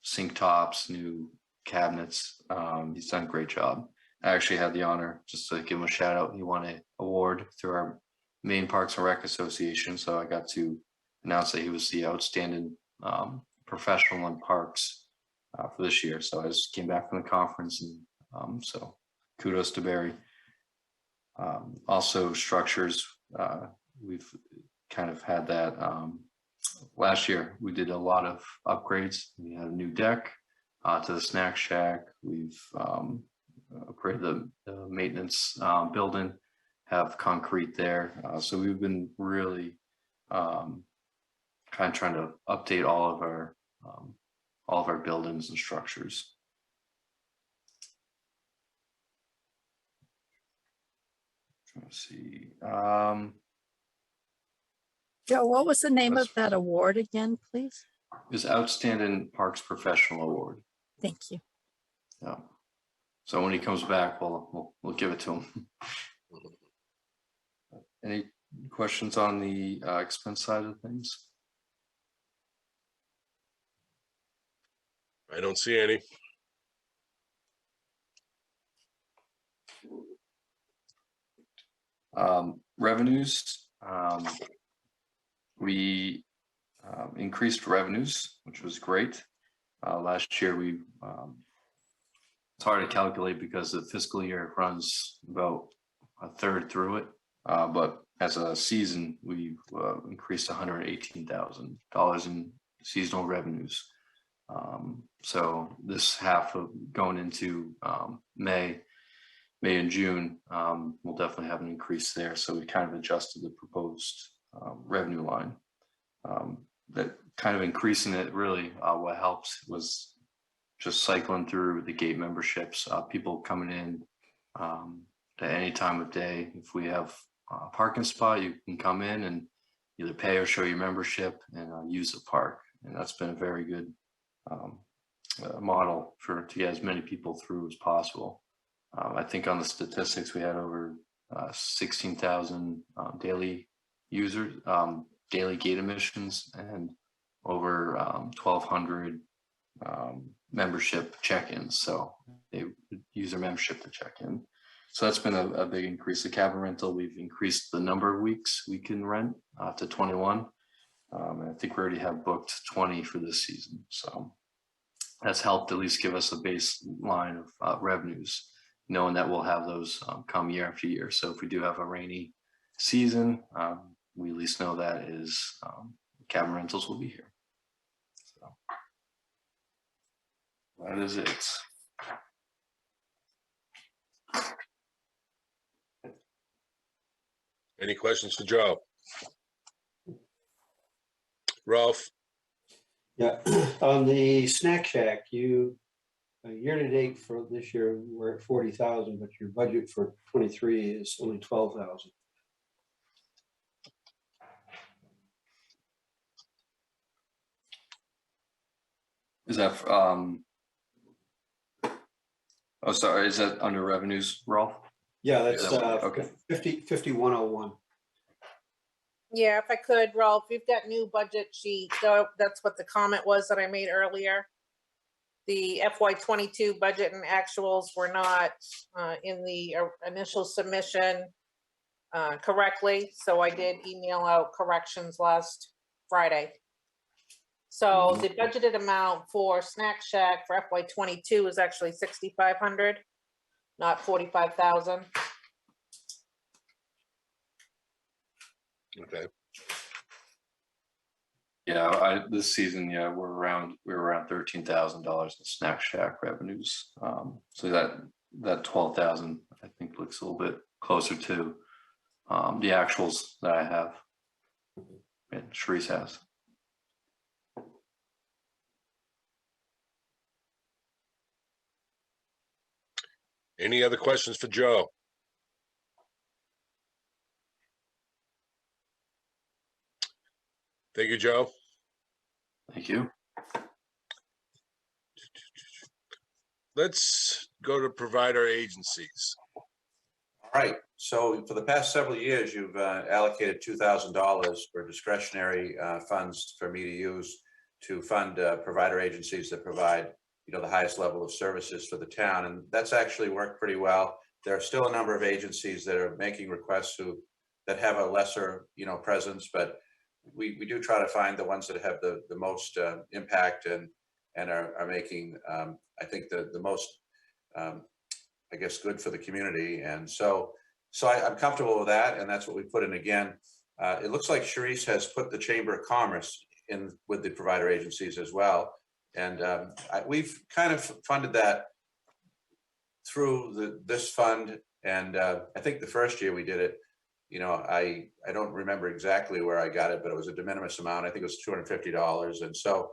sink tops, new cabinets. He's done a great job. I actually had the honor, just to give him a shout out, he won an award through our Maine Parks and Rec Association. So I got to announce that he was the outstanding professional in parks for this year. So I just came back from the conference, and so kudos to Barry. Also structures, we've kind of had that. Last year we did a lot of upgrades. We had a new deck to the snack shack. We've upgraded the maintenance building, have concrete there. So we've been really kind of trying to update all of our buildings and structures. Let's see. Joe, what was the name of that award again, please? Is Outstanding Parks Professional Award. Thank you. Yeah. So when he comes back, we'll give it to him. Any questions on the expense side of things? I don't see any. Revenues. We increased revenues, which was great. Last year, it's hard to calculate because the fiscal year runs about a third through it. But as a season, we increased $118,000 in seasonal revenues. So this half of going into May and June, we'll definitely have an increase there. So we kind of adjusted the proposed revenue line. That kind of increasing it really, what helps was just cycling through the gate memberships, people coming in at any time of day. If we have a parking spot, you can come in and either pay or show your membership and use the park. And that's been a very good model to get as many people through as possible. I think on the statistics, we had over 16,000 daily users, daily gate admissions, and over 1,200 membership check-ins. So they would use their membership to check in. So that's been a big increase. The cabin rental, we've increased the number of weeks we can rent to 21. And I think we already have booked 20 for this season. So that's helped at least give us a baseline of revenues, knowing that we'll have those come year after year. So if we do have a rainy season, we at least know that is cabin rentals will be here. So that is it. Any questions for Joe? Ralph? Yeah, on the snack shack, you, year to date for this year, we're at 40,000, but your budget for 23 is only 12,000. Is that, oh, sorry, is that under revenues, Rolf? Yeah, that's Okay. 5101. Yeah, if I could, Ralph, you've got new budget sheet. So that's what the comment was that I made earlier. The FY22 budget and actuals were not in the initial submission correctly. So I did email out corrections last Friday. So the budgeted amount for Snack Shack for FY22 is actually 6,500, not 45,000. Okay. Yeah, this season, yeah, we're around $13,000 in Snack Shack revenues. So that 12,000, I think, looks a little bit closer to the actuals that I have and Sharice has. Any other questions for Joe? Thank you, Joe. Thank you. Let's go to provider agencies. All right, so for the past several years, you've allocated $2,000 for discretionary funds for me to use to fund provider agencies that provide, you know, the highest level of services for the town, and that's actually worked pretty well. There are still a number of agencies that are making requests that have a lesser, you know, presence, but we do try to find the ones that have the most impact and are making, I think, the most, I guess, good for the community. And so I'm comfortable with that, and that's what we put in again. It looks like Sharice has put the Chamber of Commerce in with the provider agencies as well. And we've kind of funded that through this fund. And I think the first year we did it, you know, I don't remember exactly where I got it, but it was a de minimis amount. I think it was $250. And so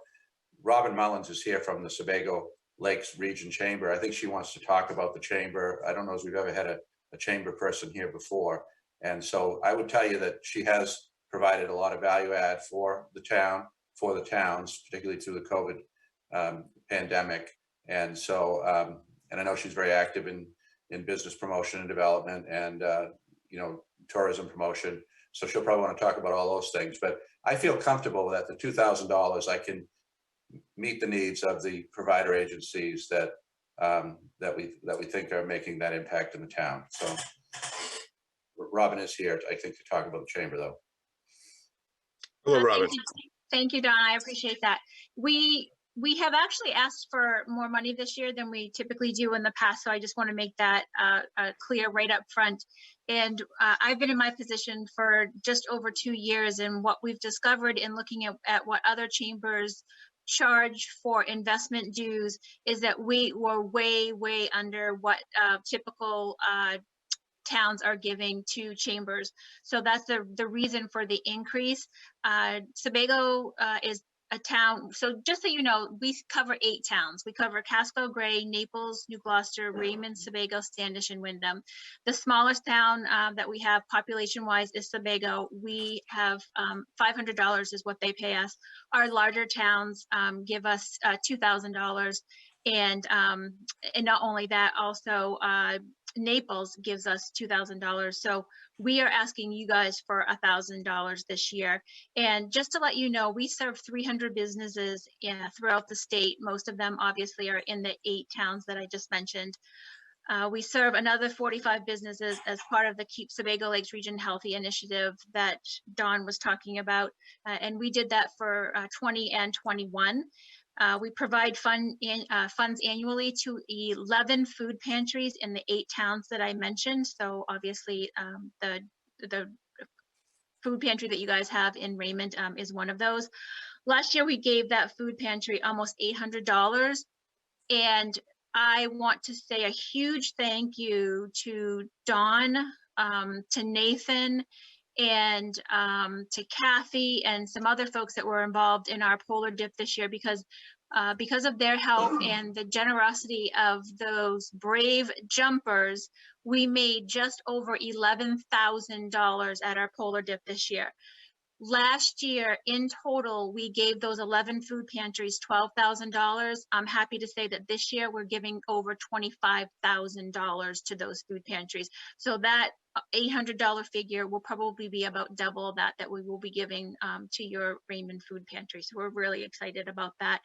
Robin Mullins is here from the Sebago Lakes Region Chamber. I think she wants to talk about the chamber. I don't know if we've ever had a chamber person here before. And so I would tell you that she has provided a lot of value add for the town, for the towns, particularly through the COVID pandemic. And so, and I know she's very active in business promotion and development and, you know, tourism promotion. So she'll probably want to talk about all those things, but I feel comfortable that the $2,000, I can meet the needs of the provider agencies that we think are making that impact in the town. So Robin is here, I think, to talk about the chamber, though. Hello, Robin. Thank you, Don. I appreciate that. We have actually asked for more money this year than we typically do in the past, so I just want to make that clear right up front. And I've been in my position for just over 2 years, and what we've discovered in looking at what other chambers charge for investment dues is that we were way under what typical towns are giving to chambers. So that's the reason for the increase. Sebago is a town, so just so you know, we cover 8 towns. We cover Casco, Gray, Naples, New Gloucester, Raymond, Sebago, Standish, and Wyndham. The smallest town that we have population-wise is Sebago. We have $500 is what they pay us. Our larger towns give us $2,000, and not only that, also Naples gives us $2,000. So we are asking you guys for $1,000 this year. And just to let you know, we serve 300 businesses throughout the state. Most of them obviously are in the 8 towns that I just mentioned. We serve another 45 businesses as part of the Keep Sebago Lakes Region Healthy initiative that Dawn was talking about. And we did that for 20 and 21. We provide funds annually to 11 food pantries in the 8 towns that I mentioned. So obviously the food pantry that you guys have in Raymond is one of those. Last year, we gave that food pantry almost $800. And I want to say a huge thank you to Dawn, to Nathan, and to Kathy and some other folks that were involved in our polar dip this year, because of their help and the generosity of those brave jumpers, we made just over $11,000 at our polar dip this year. Last year, in total, we gave those 11 food pantries $12,000. I'm happy to say that this year we're giving over $25,000 to those food pantries. So that $800 figure will probably be about double that we will be giving to your Raymond food pantry. So we're really excited about that.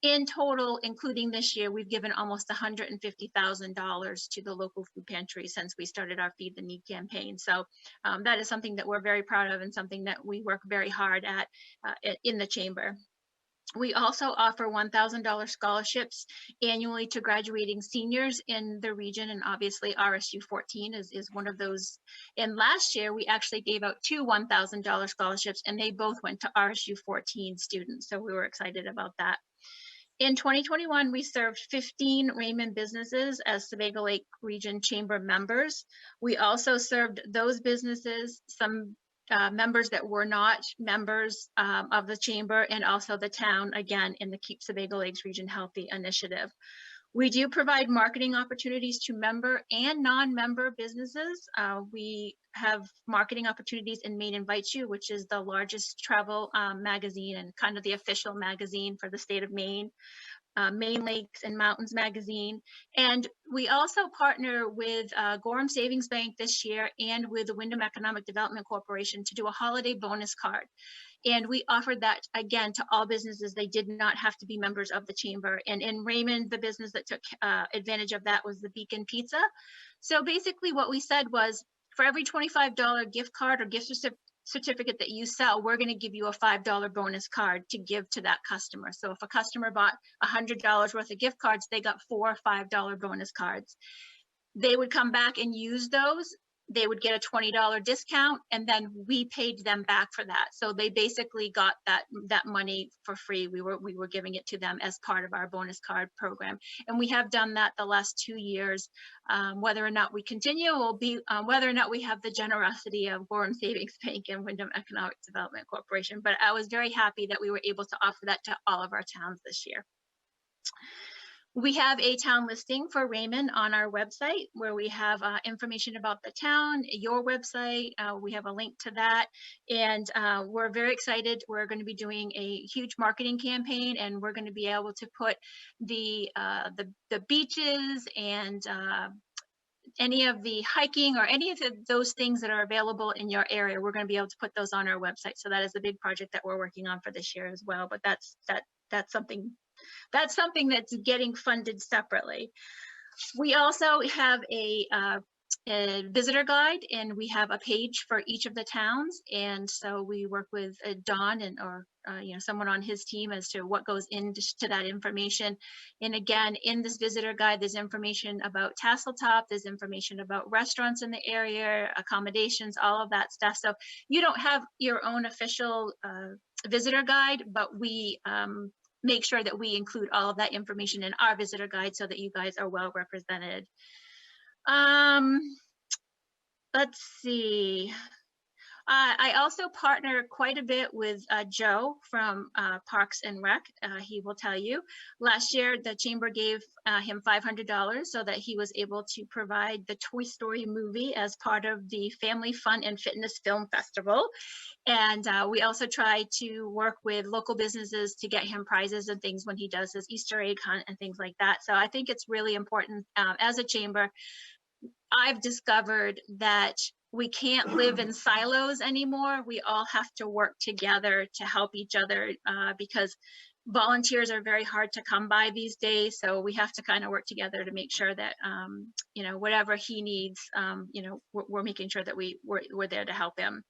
In total, including this year, we've given almost $150,000 to the local food pantry since we started our Feed the Need campaign. So that is something that we're very proud of and something that we work very hard at in the chamber. We also offer $1,000 scholarships annually to graduating seniors in the region, and obviously RSU 14 is one of those. And last year, we actually gave out 2 $1,000 scholarships, and they both went to RSU 14 students. So we were excited about that. In 2021, we served 15 Raymond businesses as Sebago Lake Region Chamber members. We also served those businesses, some members that were not members of the chamber, and also the town, again, in the Keep Sebago Lakes Region Healthy initiative. We do provide marketing opportunities to member and non-member businesses. We have marketing opportunities in Maine Invites You, which is the largest travel magazine and kind of the official magazine for the state of Maine. Maine Lakes and Mountains magazine. And we also partner with Gorham Savings Bank this year and with the Wyndham Economic Development Corporation to do a holiday bonus card. And we offered that again to all businesses. They did not have to be members of the chamber. And in Raymond, the business that took advantage of that was the Beacon Pizza. So basically what we said was, for every $25 gift card or gift certificate that you sell, we're going to give you a $5 bonus card to give to that customer. So if a customer bought $100 worth of gift cards, they got 4 $5 bonus cards. They would come back and use those. They would get a $20 discount, and then we paid them back for that. So they basically got that money for free. We were giving it to them as part of our bonus card program, and we have done that the last 2 years. Whether or not we continue will be whether or not we have the generosity of Gorham Savings Bank and Wyndham Economic Development Corporation. But I was very happy that we were able to offer that to all of our towns this year. We have a town listing for Raymond on our website where we have information about the town, your website. We have a link to that, and we're very excited. We're going to be doing a huge marketing campaign, and we're going to be able to put the beaches and any of the hiking or any of those things that are available in your area. We're going to be able to put those on our website. So that is a big project that we're working on for this year as well. But that's something that's getting funded separately. We also have a visitor guide, and we have a page for each of the towns. And so we work with Don or someone on his team as to what goes into that information. And again, in this visitor guide, there's information about Tasseltop, there's information about restaurants in the area, accommodations, all of that stuff. So you don't have your own official visitor guide, but we make sure that we include all of that information in our visitor guide so that you guys are well represented. Let's see. I also partner quite a bit with Joe from Parks and Rec. He will tell you. Last year, the chamber gave him $500 so that he was able to provide the Toy Story movie as part of the Family Fun and Fitness Film Festival. And we also try to work with local businesses to get him prizes and things when he does his Easter egg hunt and things like that. So I think it's really important as a chamber. I've discovered that we can't live in silos anymore. We all have to work together to help each other because volunteers are very hard to come by these days, so we have to kind of work together to make sure that, you know, whatever he needs, you know, we're making sure that we're there to help him.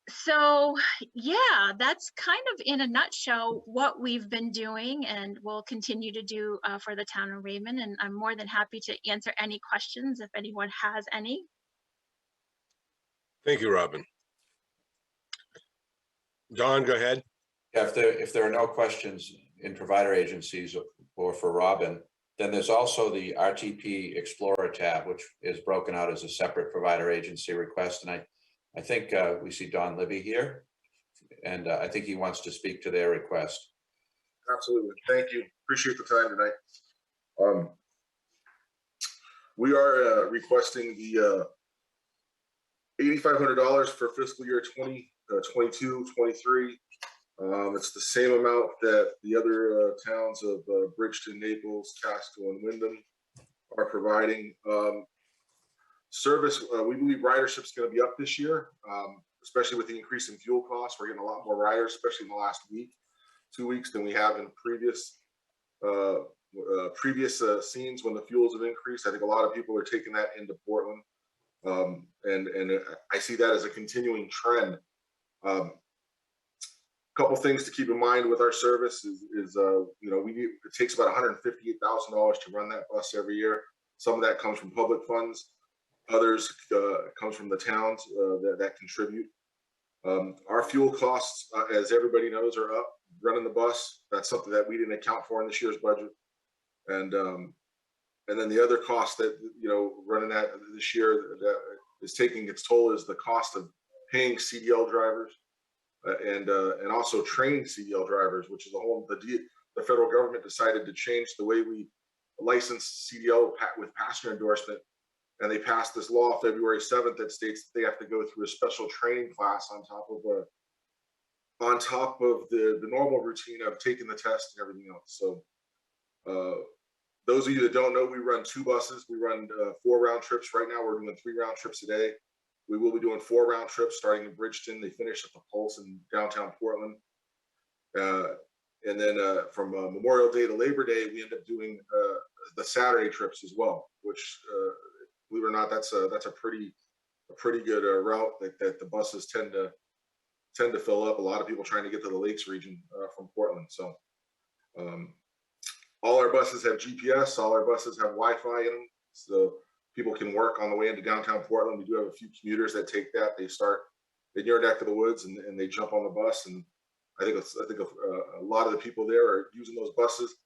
So yeah, that's kind of in a nutshell what we've been doing and will continue to do for the town of Raymond. And I'm more than happy to answer any questions if anyone has any. Thank you, Robin. Don, go ahead. Yeah, if there are no questions in provider agencies or for Robin, then there's also the RTP Explorer tab, which is broken out as a separate provider agency request. And I think we see Don Libby here, and I think he wants to speak to their request. Absolutely. Thank you. Appreciate the time tonight. We are requesting the $8,500 for fiscal year 2022-23. It's the same amount that the other towns of Bridgeton, Naples, Casco, and Wyndham are providing. Service, we believe ridership is going to be up this year, especially with the increase in fuel costs. We're getting a lot more riders, especially in the last week, 2 weeks, than we have in previous scenes when the fuels have increased. I think a lot of people are taking that into Portland, and I see that as a continuing trend. Couple things to keep in mind with our service is you know, it takes about $158,000 to run that bus every year. Some of that comes from public funds. Others comes from the towns that contribute. Our fuel costs, as everybody knows, are up. Running the bus, that's something that we didn't account for in this year's budget. And then the other cost that, you know, running that this year that is taking its toll is the cost of paying CDL drivers and also training CDL drivers, which is a whole, the federal government decided to change the way we license CDL with passenger endorsement. And they passed this law February 7th that states that they have to go through a special training class on top of the normal routine of taking the test and everything else. So those of you that don't know, we run 2 buses. We run 4 round trips. Right now we're doing 3 round trips a day. We will be doing 4 round trips starting in Bridgeton. They finish at the Pulse in downtown Portland. And then from Memorial Day to Labor Day, we end up doing the Saturday trips as well, which believe it or not, that's a pretty good route that the buses tend to fill up. A lot of people trying to get to the Lakes region from Portland. So all our buses have GPS. All our buses have Wi-Fi in them, so people can work on the way into downtown Portland. We do have a few commuters that take that. They start in your neck of the woods and they jump on the bus. And I think a lot of the people there are using those buses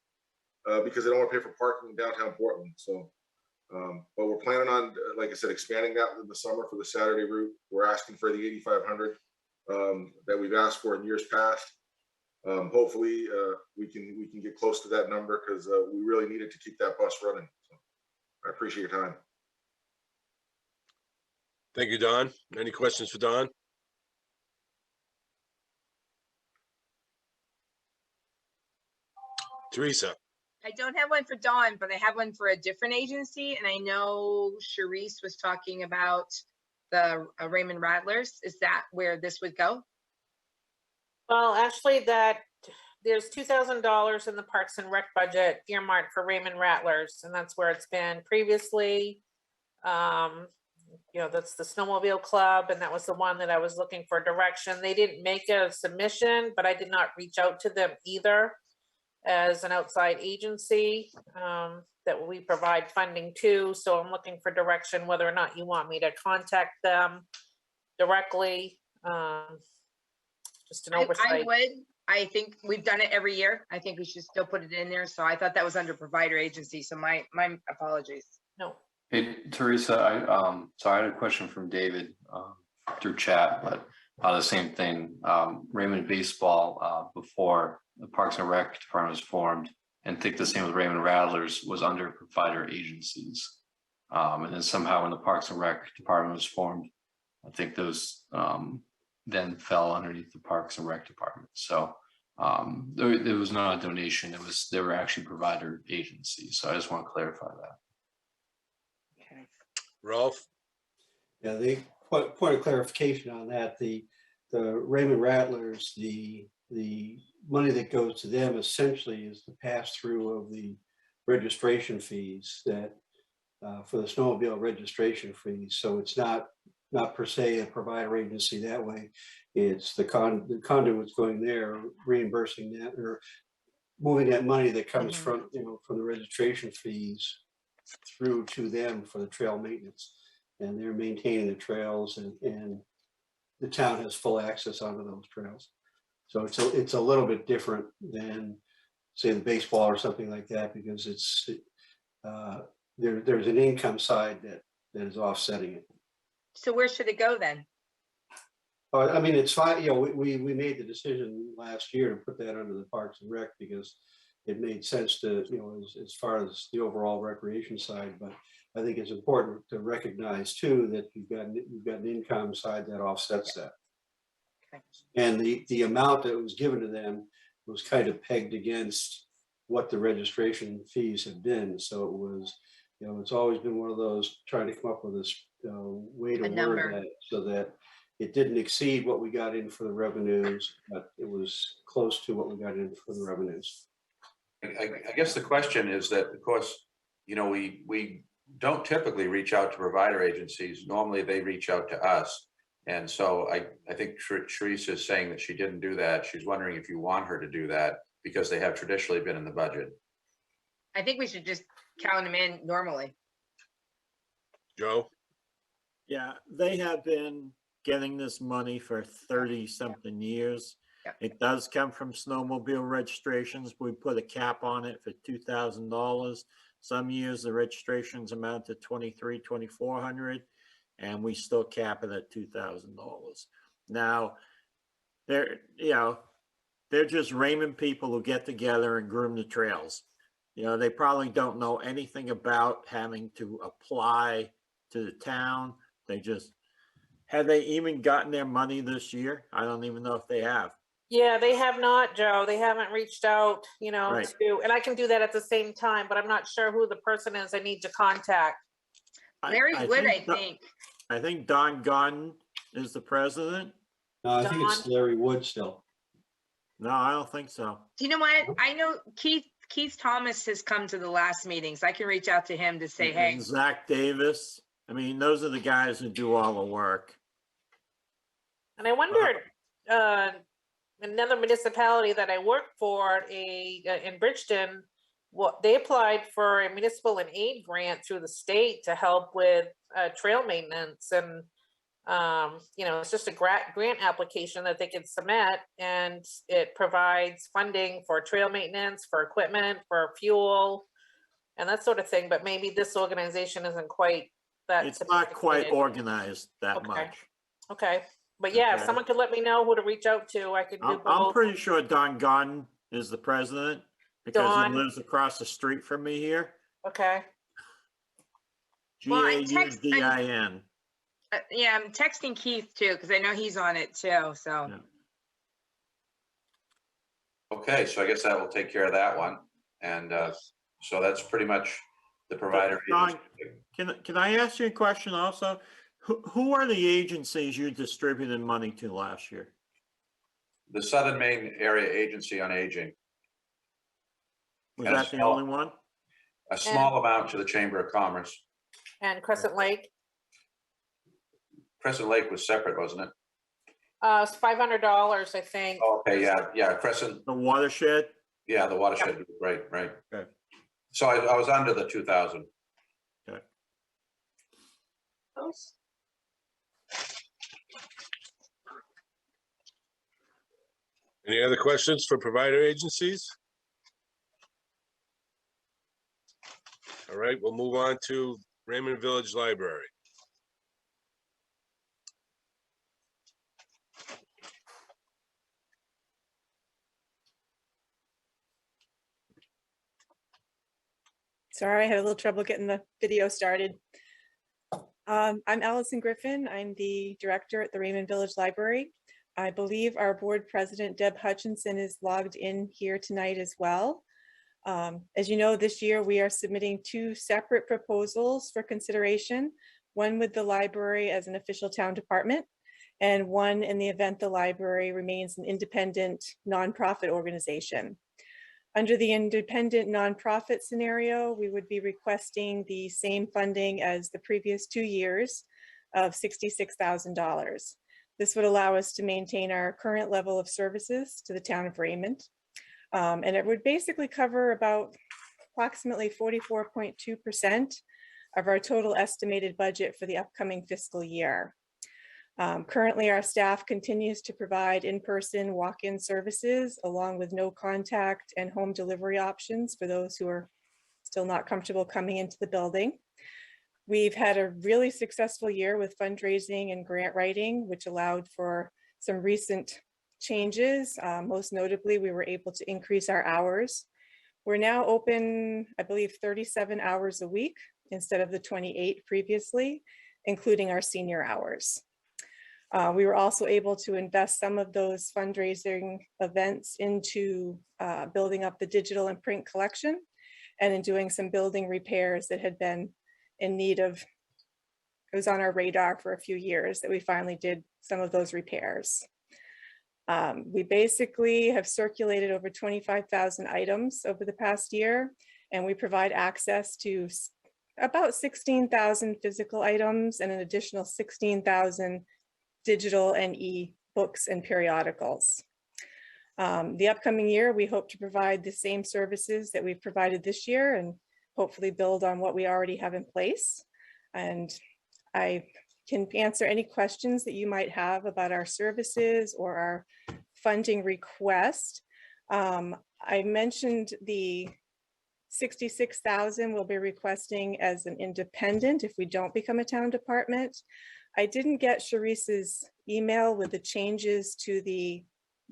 because they don't want to pay for parking in downtown Portland. So, but we're planning on, like I said, expanding that in the summer for the Saturday route. We're asking for the 8,500 that we've asked for in years past. Hopefully, we can get close to that number because we really needed to keep that bus running. So I appreciate your time. Thank you, Don. Any questions for Don? Teresa. I don't have one for Dawn, but I have one for a different agency. And I know Sharice was talking about the Raymond Rattlers. Is that where this would go? Well, actually, there's $2,000 in the Parks and Rec budget earmarked for Raymond Rattlers, and that's where it's been previously. You know, that's the snowmobile club, and that was the one that I was looking for direction. They didn't make a submission, but I did not reach out to them either as an outside agency that we provide funding to. So I'm looking for direction whether or not you want me to contact them directly. Just an oversight. I would. I think we've done it every year. I think we should still put it in there. So I thought that was under provider agency. So my apologies. No. Hey, Teresa, so I had a question from David through chat, but the same thing. Raymond Baseball, before the Parks and Rec department was formed, and I think the same with Raymond Rattlers, was under provider agencies. And then somehow when the Parks and Rec department was formed, I think those then fell underneath the Parks and Rec department. So there was not a donation. They were actually provider agencies. So I just want to clarify that. Ralph? Yeah, the point of clarification on that, the Raymond Rattlers, the the money that goes to them essentially is the pass-through of the registration fees that for the snowmobile registration fees. So it's not per se a provider agency that way. It's the conduit's going there, reimbursing that or moving that money that comes from, from the registration fees through to them for the trail maintenance. And they're maintaining the trails and the town has full access onto those trails. So it's a little bit different than say the baseball or something like that, because it's there's an income side that is offsetting it. So where should it go then? I mean, it's fine. We made the decision last year to put that under the Parks and Rec because it made sense to, as far as the overall recreation side. But I think it's important to recognize too that you've got an income side that offsets that. Okay. And the amount that was given to them was kind of pegged against what the registration fees have been. So it was, it's always been one of those trying to come up with this way to word that so that it didn't exceed what we got in for the revenues, but it was close to what we got in for the revenues. I guess the question is that, of course, we don't typically reach out to provider agencies. Normally they reach out to us. And so I think Teresa is saying that she didn't do that. She's wondering if you want her to do that because they have traditionally been in the budget. I think we should just count them in normally. Joe? Yeah, they have been getting this money for 30-something years. Yep. It does come from snowmobile registrations. We put a cap on it for $2,000. Some years the registrations amount to $2,300, $2,400, and we still cap it at $2,000. Now, they're just Raymond people who get together and groom the trails. They probably don't know anything about having to apply to the town. Have they even gotten their money this year? I don't even know if they have. Yeah, they have not, Joe. They haven't reached out, Right. and I can do that at the same time, but I'm not sure who the person is I need to contact. Larry Wood, I think. I think Don Gunn is the president. No, I think it's Larry Wood still. No, I don't think so. Do you know what? I know Keith Thomas has come to the last meeting, so I can reach out to him to say, hey. And Zach Davis. I mean, those are the guys who do all the work. And I wondered, another municipality that I work for, in Bridgeton, they applied for a municipal and aid grant through the state to help with trail maintenance, and it's just a grant application that they can submit, and it provides funding for trail maintenance, for equipment, for fuel, and that sort of thing. But maybe this organization isn't quite that. It's not quite organized that Okay. much. Okay. But yeah, if Okay. someone could let me know who to reach out to, I could do I'm both. pretty sure Don Gunn is the president because Don. he lives across the street from me here. Okay. Well, I'm Gaudin. Yeah, I'm texting Keith too, because I know he's on it too, so. Yeah. Okay, so I guess that will take care of that one. And so that's pretty much the provider. Don, can I ask you a question also? Who are the agencies you distributed money to last year? The Southern Maine Area Agency on Aging. Was that the only one? A small amount to the Chamber of Commerce. And Crescent Lake, Crescent Lake was separate, wasn't it? it's $500, I think. Okay, yeah, Crescent. The watershed? Yeah, the watershed, right. Okay. So I was under the 2,000. Okay. Any other questions for provider agencies? All right, we'll move on to Raymond Village Library. Sorry, I had a little trouble getting the video started. I'm Allison Griffin. I'm the director at the Raymond Village Library. I believe our board president, Deb Hutchinson, is logged in here tonight as well. As you know, this year we are submitting 2 separate proposals for consideration, one with the library as an official town department and one in the event the library remains an independent nonprofit organization. Under the independent nonprofit scenario, we would be requesting the same funding as the previous 2 years of $66,000. This would allow us to maintain our current level of services to the town of Raymond. And it would basically cover about approximately 44.2% of our total estimated budget for the upcoming fiscal year. Currently, our staff continues to provide in-person walk-in services along with no contact and home delivery options for those who are still not comfortable coming into the building. We've had a really successful year with fundraising and grant writing, which allowed for some recent changes. Most notably, we were able to increase our hours. We're now open, I believe, 37 hours a week instead of the 28 previously, including our senior hours. We were also able to invest some of those fundraising events into building up the digital and print collection and in doing some building repairs that had been in need of, it was on our radar for a few years that we finally did some of those repairs. We basically have circulated over 25,000 items over the past year, and we provide access to about 16,000 physical items and an additional 16,000 digital and e-books and periodicals. The upcoming year, we hope to provide the same services that we've provided this year and hopefully build on what we already have in place. And I can answer any questions that you might have about our services or our funding request. I mentioned the 66,000 we'll be requesting as an independent if we don't become a town department. I didn't get Sharice's email with the changes to the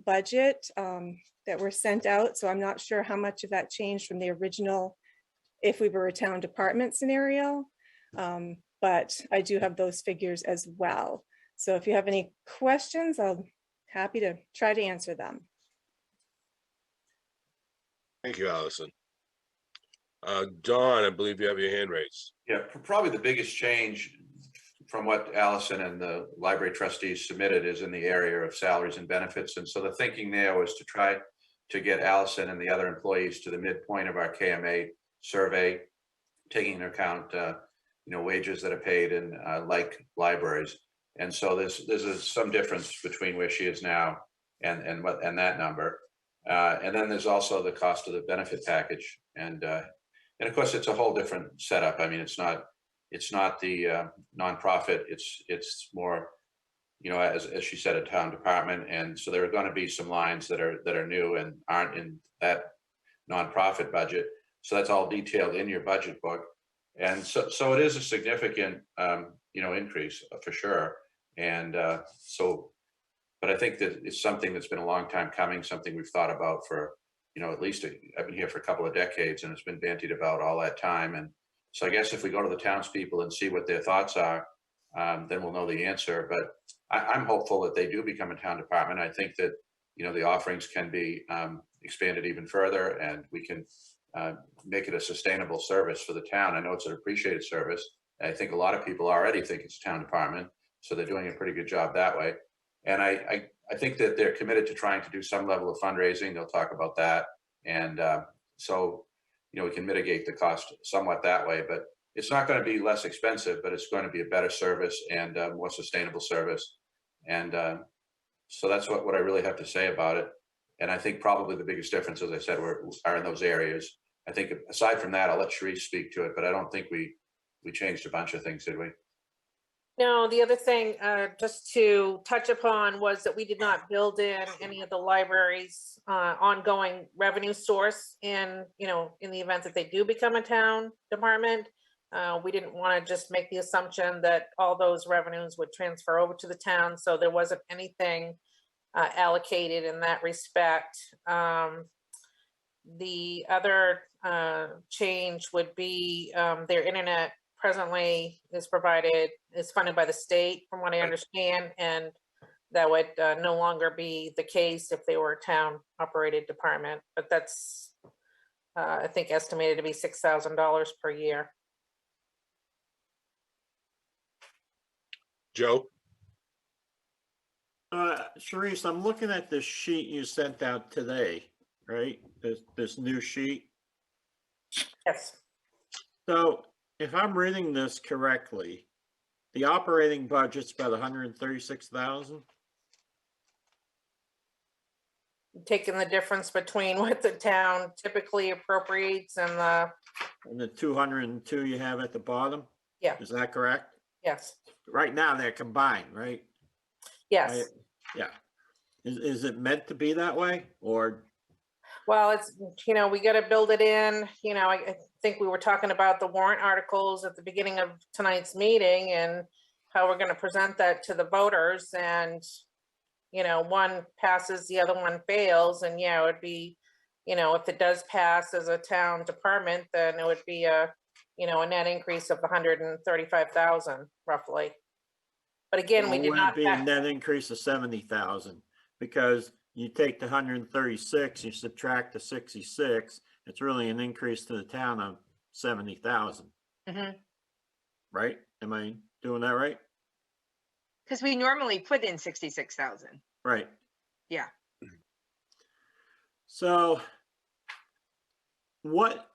budget that were sent out, so I'm not sure how much of that changed from the original if we were a town department scenario, but I do have those figures as well. So if you have any questions, I'm happy to try to answer them. Thank you, Allison. Dawn, I believe you have your hand raised. Yeah, probably the biggest change from what Allison and the library trustees submitted is in the area of salaries and benefits. And so the thinking there was to try to get Allison and the other employees to the midpoint of our KMA survey, taking into account wages that are paid in like libraries. And so there's some difference between where she is now and that number. And then there's also the cost of the benefit package. And of course, it's a whole different setup. I mean, it's not the nonprofit. It's more, as she said, a town department. And so there are going to be some lines that are new and aren't in that nonprofit budget. So that's all detailed in your budget book. And so it is a significant, increase for sure. And but I think that it's something that's been a long time coming, something we've thought about for, at least I've been here for a couple of decades, and it's been bandied about all that time. And so I guess if we go to the townspeople and see what their thoughts are, then we'll know the answer. But I'm hopeful that they do become a town department. I think that, the offerings can be expanded even further, and we can make it a sustainable service for the town. I know it's an appreciated service. I think a lot of people already think it's a town department, so they're doing a pretty good job that way. And I think that they're committed to trying to do some level of fundraising. They'll talk about that. And so, we can mitigate the cost somewhat that way, but it's not going to be less expensive, but it's going to be a better service and a more sustainable service. And so that's what I really have to say about it. And I think probably the biggest difference, as I said, are in those areas. I think aside from that, I'll let Sharice speak to it, but I don't think we changed a bunch of things, did we? No, the other thing, just to touch upon, was that we did not build in any of the library's ongoing revenue source in the event that they do become a town department. We didn't want to just make the assumption that all those revenues would transfer over to the town, so there wasn't anything allocated in that respect. The other change would be their internet presently is funded by the state, from what I understand, and that would no longer be the case if they were a town operated department. But that's, I think, estimated to be $6,000 per year. Joe? Sharice, I'm looking at this sheet you sent out today, right? This new sheet. Yes. So if I'm reading this correctly, the operating budget's about 136,000. Taking the difference between what the town typically appropriates and And the 202 you have at the bottom, yeah, is that correct? yes, Right now they're combined, right? yes. Yeah. Is it meant to be that way or? Well, it's, we got to build it in, I think we were talking about the warrant articles at the beginning of tonight's meeting and how we're going to present that to the voters and, one passes, the other one fails. And yeah, it would be, if it does pass as a town department, then it would be a net increase of 135,000 roughly. But again, we It did would not. be a net increase of 70,000 because you take the 136, you subtract the 66, it's really an increase to the town of 70,000. Mhm. Right? Am I doing that right? Because we normally put in 66,000. Right. Yeah. So what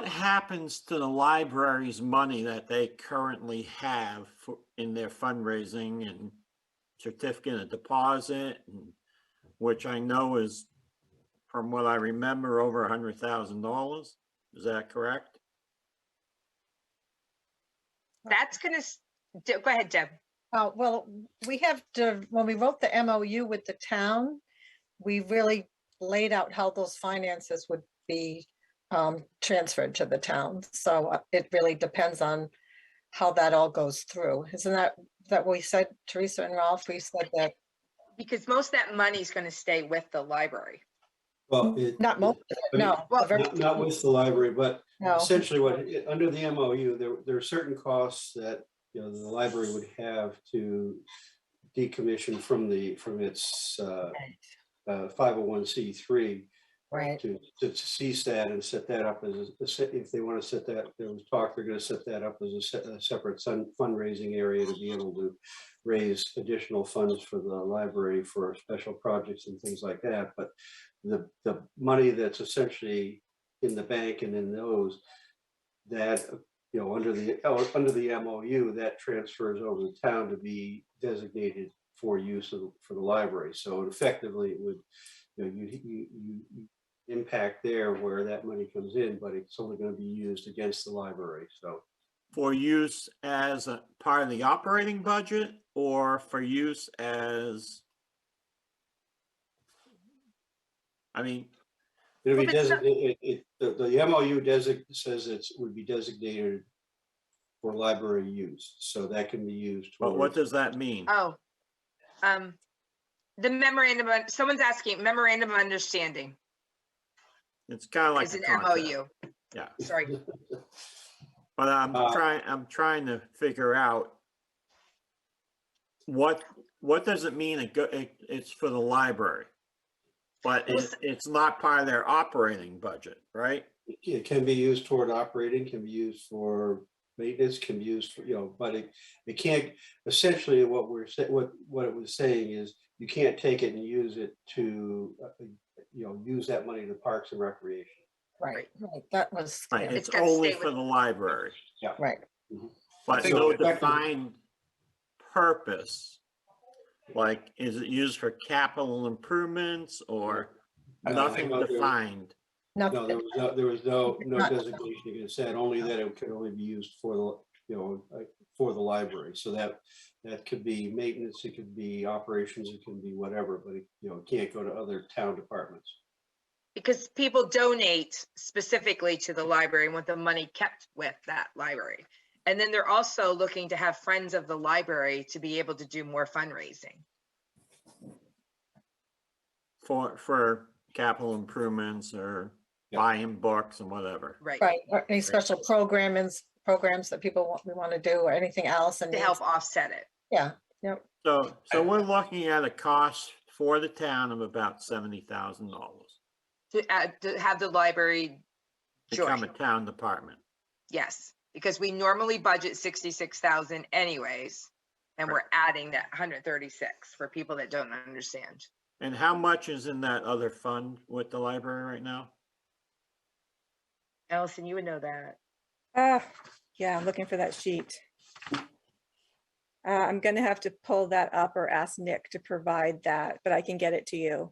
happens to the library's money that they currently have in their fundraising and certificate of deposit, which I know is, from what I remember, over $100,000? Is that correct? That's gonna, go ahead, Deb. Well, we have to, when we wrote the MOU with the town, we really laid out how those finances would be transferred to the town. So it really depends on how that all goes through. Isn't that what we said, Teresa and Ralph? We said that. Because most of that money is gonna stay with the library. Well, Not most of it, no. Not with the library, but No. essentially under the MOU, there are certain costs that, the library would have to decommission from its 501c3. Right. To cease that and set that up as if they want to set that, there was talk, they're going to set that up as a separate fundraising area to be able to raise additional funds for the library for special projects and things like that. But the money that's essentially in the bank and in those, that, under the MOU, that transfers over the town to be designated for use for the library. So effectively it would, you impact there where that money comes in, but it's only going to be used against the library. So For use as a part of the operating budget or for use as, I mean, it'll be designated, the MOU says it would be designated for library use. So that can be used. But what does that mean? Oh, the memorandum, someone's asking memorandum of understanding. It's kind of like It's a an contract. MOU. Yeah. Sorry. But I'm trying to figure out what does it mean it's for the library, but it's not part of their operating budget, right? It can be used toward operating, can be used for maintenance, can be used for, but it can't, essentially what it was saying is you can't take it and use it to, use that money to parks and recreation. Right. That was. Right, yeah. it's only for the library. Yeah. Right. But no defined purpose. Like, is it used for capital improvements or nothing defined? No, there was no designation against that, only that it could only be used for the, for the library. So that could be maintenance, it could be operations, it can be whatever, but it can't go to other town departments. Because people donate specifically to the library and want the money kept with that library. And then they're also looking to have friends of the library to be able to do more fundraising. For capital improvements or buying books and whatever. Right. Right. Or any special programs that people want to do or anything else. And to help offset it. Yeah. Yep. So we're looking at a cost for the town of about $70,000. To have the library Become join. a town department. Yes, because we normally budget 66,000 anyways. And we're adding that 136 for people that don't understand. And how much is in that other fund with the library right now? Allison, you would know that. Yeah, I'm looking for that sheet. I'm gonna have to pull that up or ask Nick to provide that, but I can get it to you.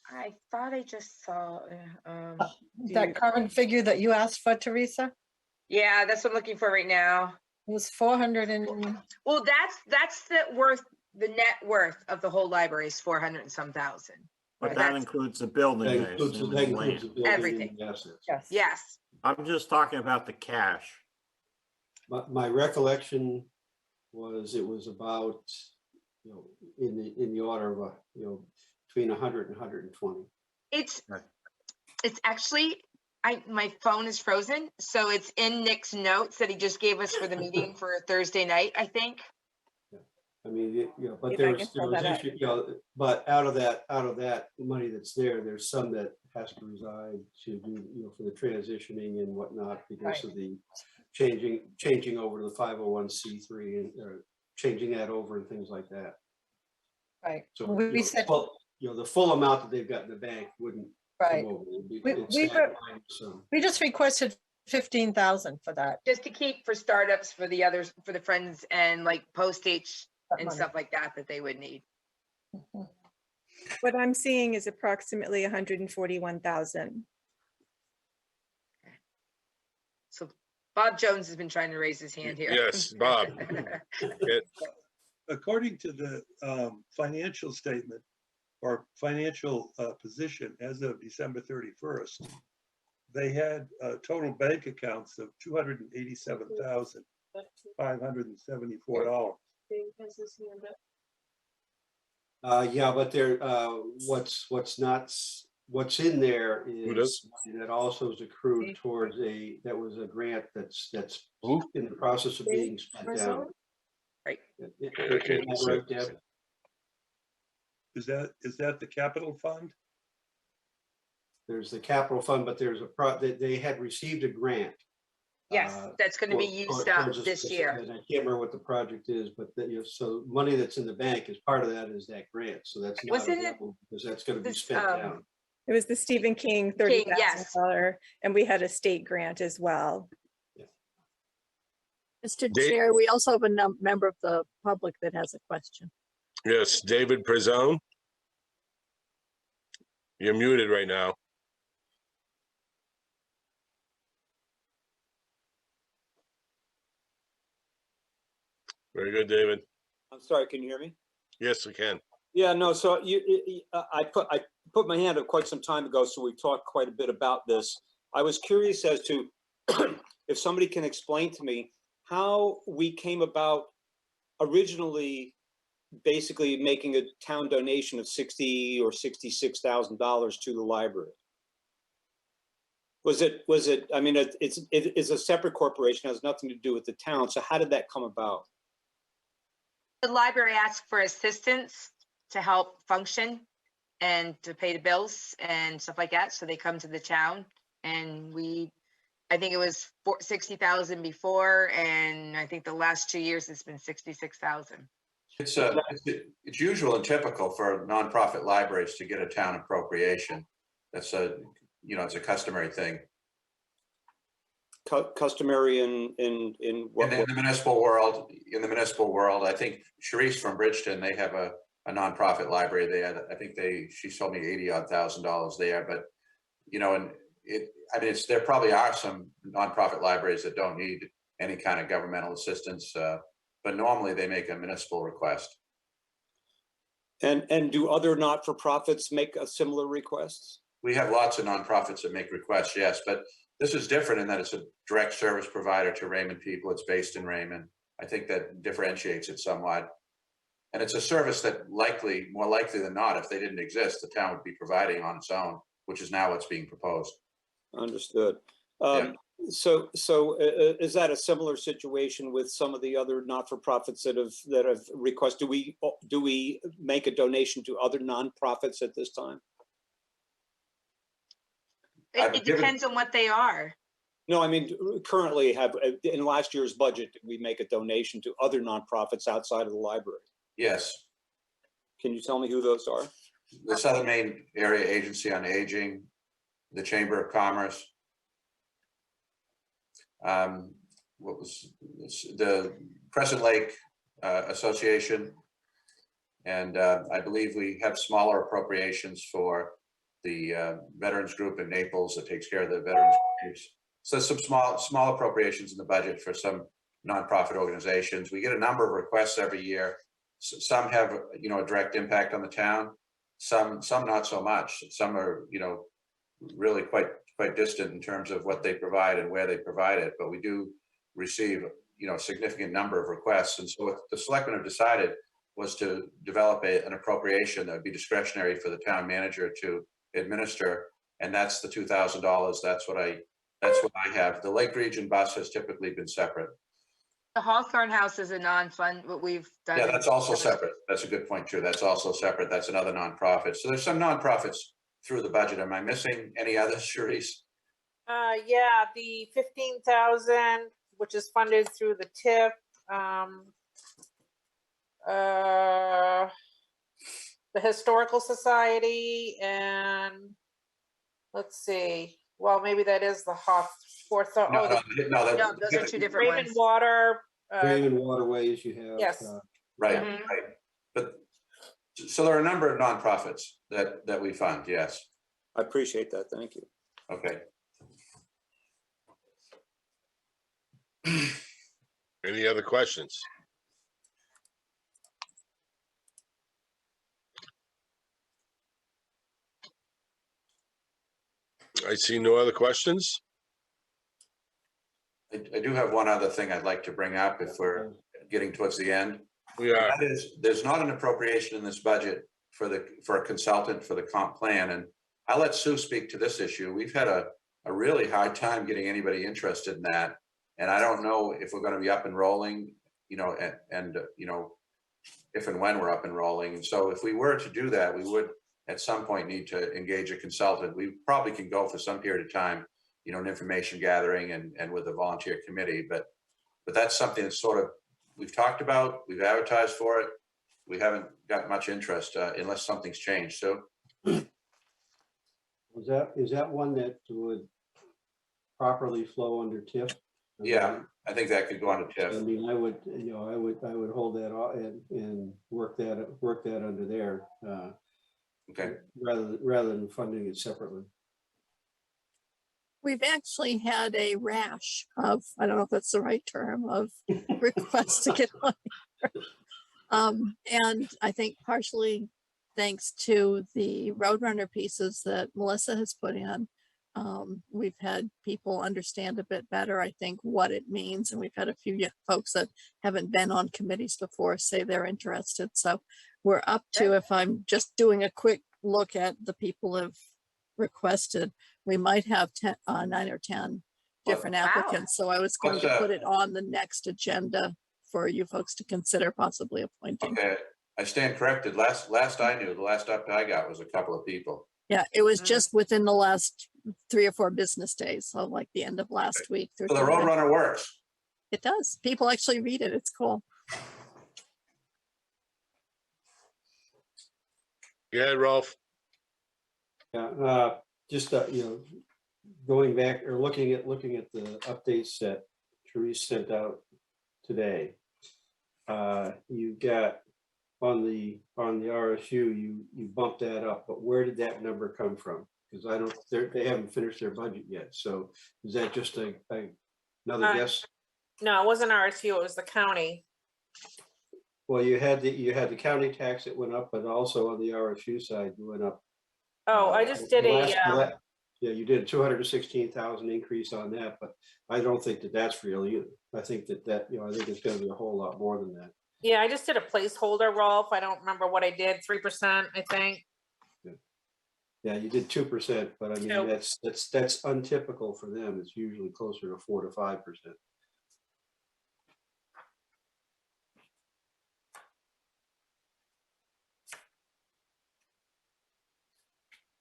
I thought I just saw, That current figure that you asked for, Teresa, yeah, that's what I'm looking for right now. it was 400 and, Well, that's the net worth of the whole library is 400 and some thousand. But Right. that That's- includes the building. That I includes assume, that and includes the land. building and Everything. the assets. yes. Yes, I'm just talking about the cash. My recollection was it was about, in the order of, between 100 and 120. it's Right. actually, my phone is frozen, so it's in Nick's notes that he just gave us for the meeting for Thursday night, I think. I mean, but If I there can was pull that up. issue, but out of that money that's there's some that has to reside to do, for the transitioning and whatnot because of the changing over to the 501c3 and changing that over and things like that. Right. So We said, the full amount that they've got in the bank wouldn't right. come over. It'd be- We- it's we that were- line, so. We just requested 15,000 for that. Just to keep for startups for the others, for the friends and like postage that and money. stuff like that they would need. What I'm seeing is approximately 141,000. So Bob Jones has been trying to raise his hand here. Yes, Bob. According to the financial statement or financial position as of December 31st, they had total bank accounts of $287,574. Yeah, but there, what's in there Who is does? money that also is accrued towards that was a grant that's in the process of being spent down. Right. Isn't that right, Deb? Is that the capital fund? There's the capital fund, but there's they had received a grant. Yes, that's going to be used up towards a this specific- year. and I can't remember what the project is, but so money that's in the bank is part of that is that grant. So that's not Wasn't it available because that's going to be this, spent down. It was the Stephen King yes. $30,000, and we had a state grant as well. Mr. Dave- Chair, we also have a member of the public that has a question. Yes, David Prezone. You're muted right now. Very good, David. I'm sorry, can you hear me? Yes, we can. Yeah, no, so I put my hand up quite some time ago, so we talked quite a bit about this. I was curious as to if somebody can explain to me how we came about originally basically making a town donation of $60,000 or $66,000 to the library. Was it, I mean, it's a separate corporation, has nothing to do with the town. So how did that come about? The library asked for assistance to help function and to pay the bills and stuff like that. So they come to the town and I think it was 60,000 before, and I think the last 2 years it's been 66,000. It's usual and typical for nonprofit libraries to get a town appropriation. That's it's a customary thing. Customary in what? In the municipal world, I think Sharice from Bridgeton, they have a nonprofit library. They had, I think she told me $80,000 there, but there probably are some nonprofit libraries that don't need any kind of governmental assistance, but normally they make a municipal request. And do other not-for-profits make a similar requests? We have lots of nonprofits that make requests, yes, but this is different in that it's a direct service provider to Raymond people. It's based in Raymond. I think that differentiates it somewhat. And it's a service that more likely than not, if they didn't exist, the town would be providing on its own, which is now what's being proposed. Understood. So is that a similar situation with some of the other not-for-profits that have requested? Do we make a donation to other nonprofits at this time? It depends on what they are. No, I mean, currently in last year's budget, did we make a donation to other nonprofits outside of the library? Yes, Can you tell me who those are? the Southern Maine Area Agency on Aging, the Chamber of Commerce. What was the Crescent Lake Association? And I believe we have smaller appropriations for the Veterans Group in Naples that takes care of the veterans groups. So some small appropriations in the budget for some nonprofit organizations. We get a number of requests every year. Some have, a direct impact on the town. Some not so much. Some are, really quite distant in terms of what they provide and where they provide it. But we do receive, a significant number of requests. And so what the selectmen have decided was to develop an appropriation that would be discretionary for the town manager to administer. And that's the $2,000. That's what I have. The Lake Region bus has typically been separate. The Hawthorne House is a non-fund, what we've done. Yeah, that's also separate. That's a good point too. That's also separate. That's another nonprofit. So there's some nonprofits through the budget. Am I missing any others, Charisse? Yeah, the 15,000, which is funded through the TIP. The Historical Society, and let's see. Well, maybe that is the Hawthorne. No, those are two different Raymond ones. Water. Raymond Waterways, you have. Yes. Right, right. But so there are a number of nonprofits that we fund. Yes. I appreciate that. Thank you. Okay. Any other questions? I see no other questions. I do have one other thing I'd like to bring up if we're getting towards the end. We are. That is, there's not an appropriation in this budget for a consultant for the comp plan. And I'll let Sue speak to this issue. We've had a really hard time getting anybody interested in that. And I don't know if we're going to be up and rolling, and if and when we're up and rolling. And so if we were to do that, we would at some point need to engage a consultant. We probably can go for some period of time, an information gathering and with a volunteer committee, but that's something that's sort of, we've talked about, we've advertised for it. We haven't got much interest unless something's changed. So is that one that would properly flow under TIF? Yeah, I think that could go on to TIF. I mean, I would hold that off and work that under there. Okay. Rather than funding it separately. We've actually had a rash of, I don't know if that's the right term, of requests to get on here. And I think partially thanks to the Roadrunner pieces that Melissa has put in, we've had people understand a bit better, I think, what it means. And we've had a few folks that haven't been on committees before say they're interested. So we're up to, if I'm just doing a quick look at the people have requested, we might have 9 or 10 different applicants. So I was going to put it on the next agenda for you folks to consider possibly appointing. Okay, I stand corrected. Last I knew, the last update I got was a couple of people. Yeah, it was just within the last 3 or 4 business days. So like the end of last week. So the Roadrunner works. It does. People actually read it. It's cool. Yeah, Rolf. Yeah, just going back or looking at the updates that Therese sent out today. You got on the RSU, you bumped that up, but where did that number come from? Because they haven't finished their budget yet. So is that just another guess? No, it wasn't RSU, it was the county. Well, you had the county tax that went up, but also on the RSU side, you went up. Oh, I just did yeah, you did a 216,000 increase on that, but I don't think that's real either. I think that I think it's going to be a whole lot more than that. Yeah, I just did a placeholder, Rolf. I don't remember what I did, 3%, I think. Yeah, you did 2%, but I mean, that's untypical for them. It's usually closer to 4 to 5%.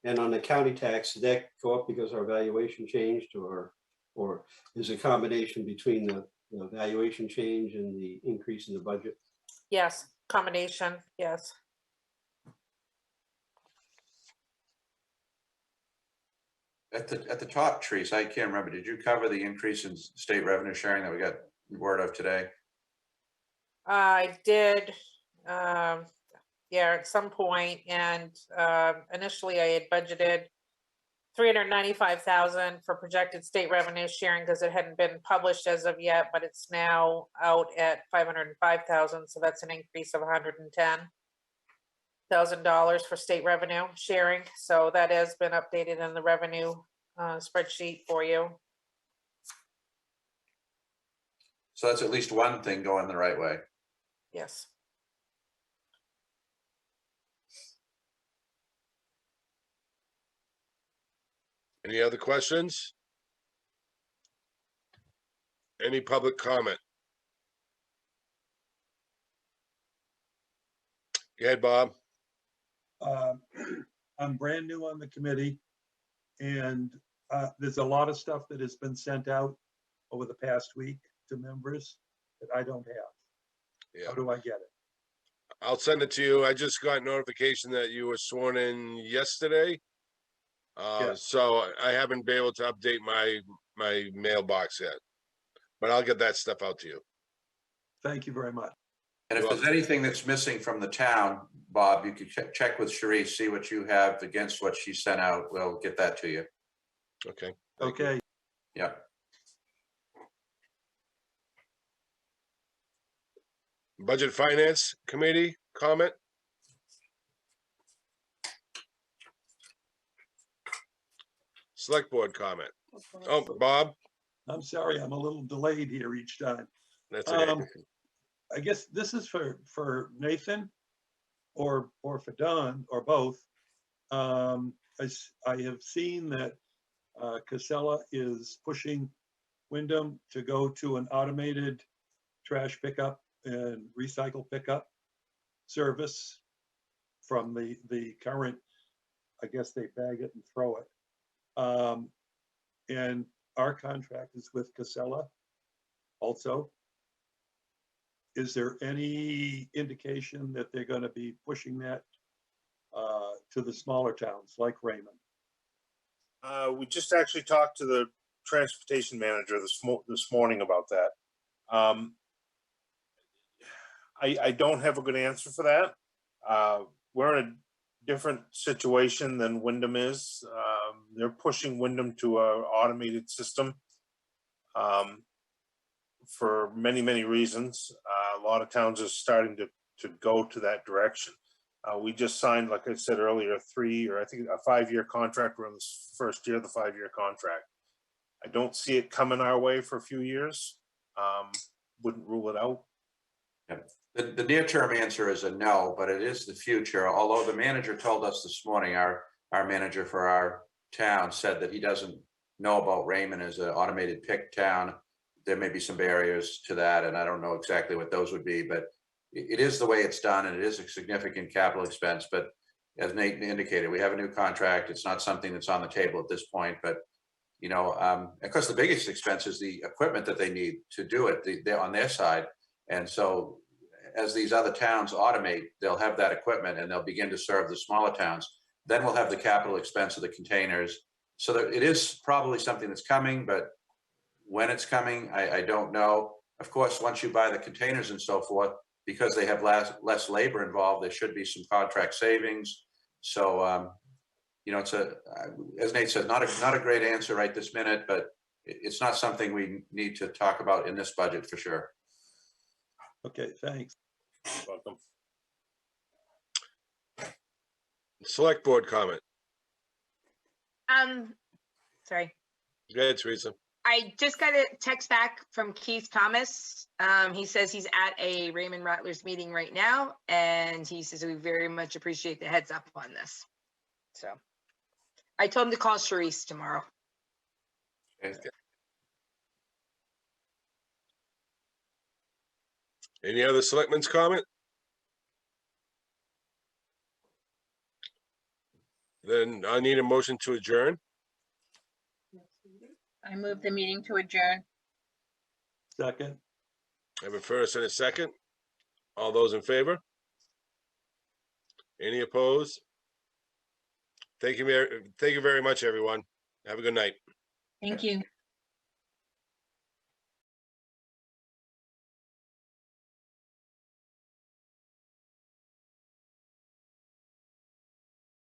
And on the county tax, did that go up because our valuation changed, or Or is it a combination between the valuation change and the increase in the budget? Yes, combination, yes. At the top, Teresa, I can't remember, did you cover the increase in state revenue sharing that we got word of today? I did, yeah, at some point, and initially I had budgeted 395,000 for projected state revenue sharing because it hadn't been published as of yet, but it's now out at 505,000, so that's an increase of $110,000 for state revenue sharing. So that has been updated in the revenue spreadsheet for you. So that's at least one thing going the right way. Yes. Any other questions? Any public comment? Go ahead, Bob. I'm brand new on the committee, and there's a lot of stuff that has been sent out over the past week to members that I don't have. Yeah. How do I get it? I'll send it to you. I just got notification that you were sworn in yesterday. So I haven't been able to update my mailbox yet, but I'll get that stuff out to you. Thank you very much. And if there's anything that's missing from the town, Bob, you could check with Sharice, see what you have against what she sent out. We'll get that to you. Okay. Okay. Yeah. Budget Finance Committee comment? Select Board comment. Oh, Bob? I'm sorry, I'm a little delayed here each time. That's okay. I guess this is for Nathan or for Don or both. I have seen that Casella is pushing Wyndham to go to an automated trash pickup and recycle pickup service from the current, I guess they bag it and throw it. And our contract is with Casella also. Is there any indication that they're going to be pushing that to the smaller towns like Raymond? We just actually talked to the transportation manager this morning about that. I don't have a good answer for that. We're in a different situation than Wyndham is. They're pushing Wyndham to an automated system for many reasons. A lot of towns are starting to go to that direction. We just signed, like I said earlier, a 5-year contract. We're on this first year of the 5-year contract. I don't see it coming our way for a few years. Wouldn't rule it out. Yeah. The near-term answer is a no, but it is the future. Although the manager told us this morning, our manager for our town said that he doesn't know about Raymond as an automated pick town. There may be some barriers to that, and I don't know exactly what those would be, but it is the way it's done, and it is a significant capital expense. But as Nate indicated, we have a new contract. It's not something that's on the table at this point, but you know, of course, the biggest expense is the equipment that they need to do it. They're on their side, and so as these other towns automate, they'll have that equipment and they'll begin to serve the smaller towns. Then we'll have the capital expense of the containers. So that it is probably something that's coming, but when it's coming, I don't know. Of course, once you buy the containers and so forth, because they have less labor involved, there should be some contract savings. So, you know, it's as Nate said, not a great answer right this minute, but it's not something we need to talk about in this budget for sure. Okay, thanks. You're welcome. Select Board comment. Sorry. Go ahead, Teresa. I just got a text back from Keith Thomas. He says he's at a Raymond Rattlers meeting right now, and he says we very much appreciate the heads up on this. So I told him to call Sharice tomorrow. Okay. Any other selectmen's comment? Then I need a motion to adjourn. I move the meeting to adjourn. Second. I have a first and a second. All those in favor? Any opposed? Thank you very much, everyone. Have a good night. Thank you.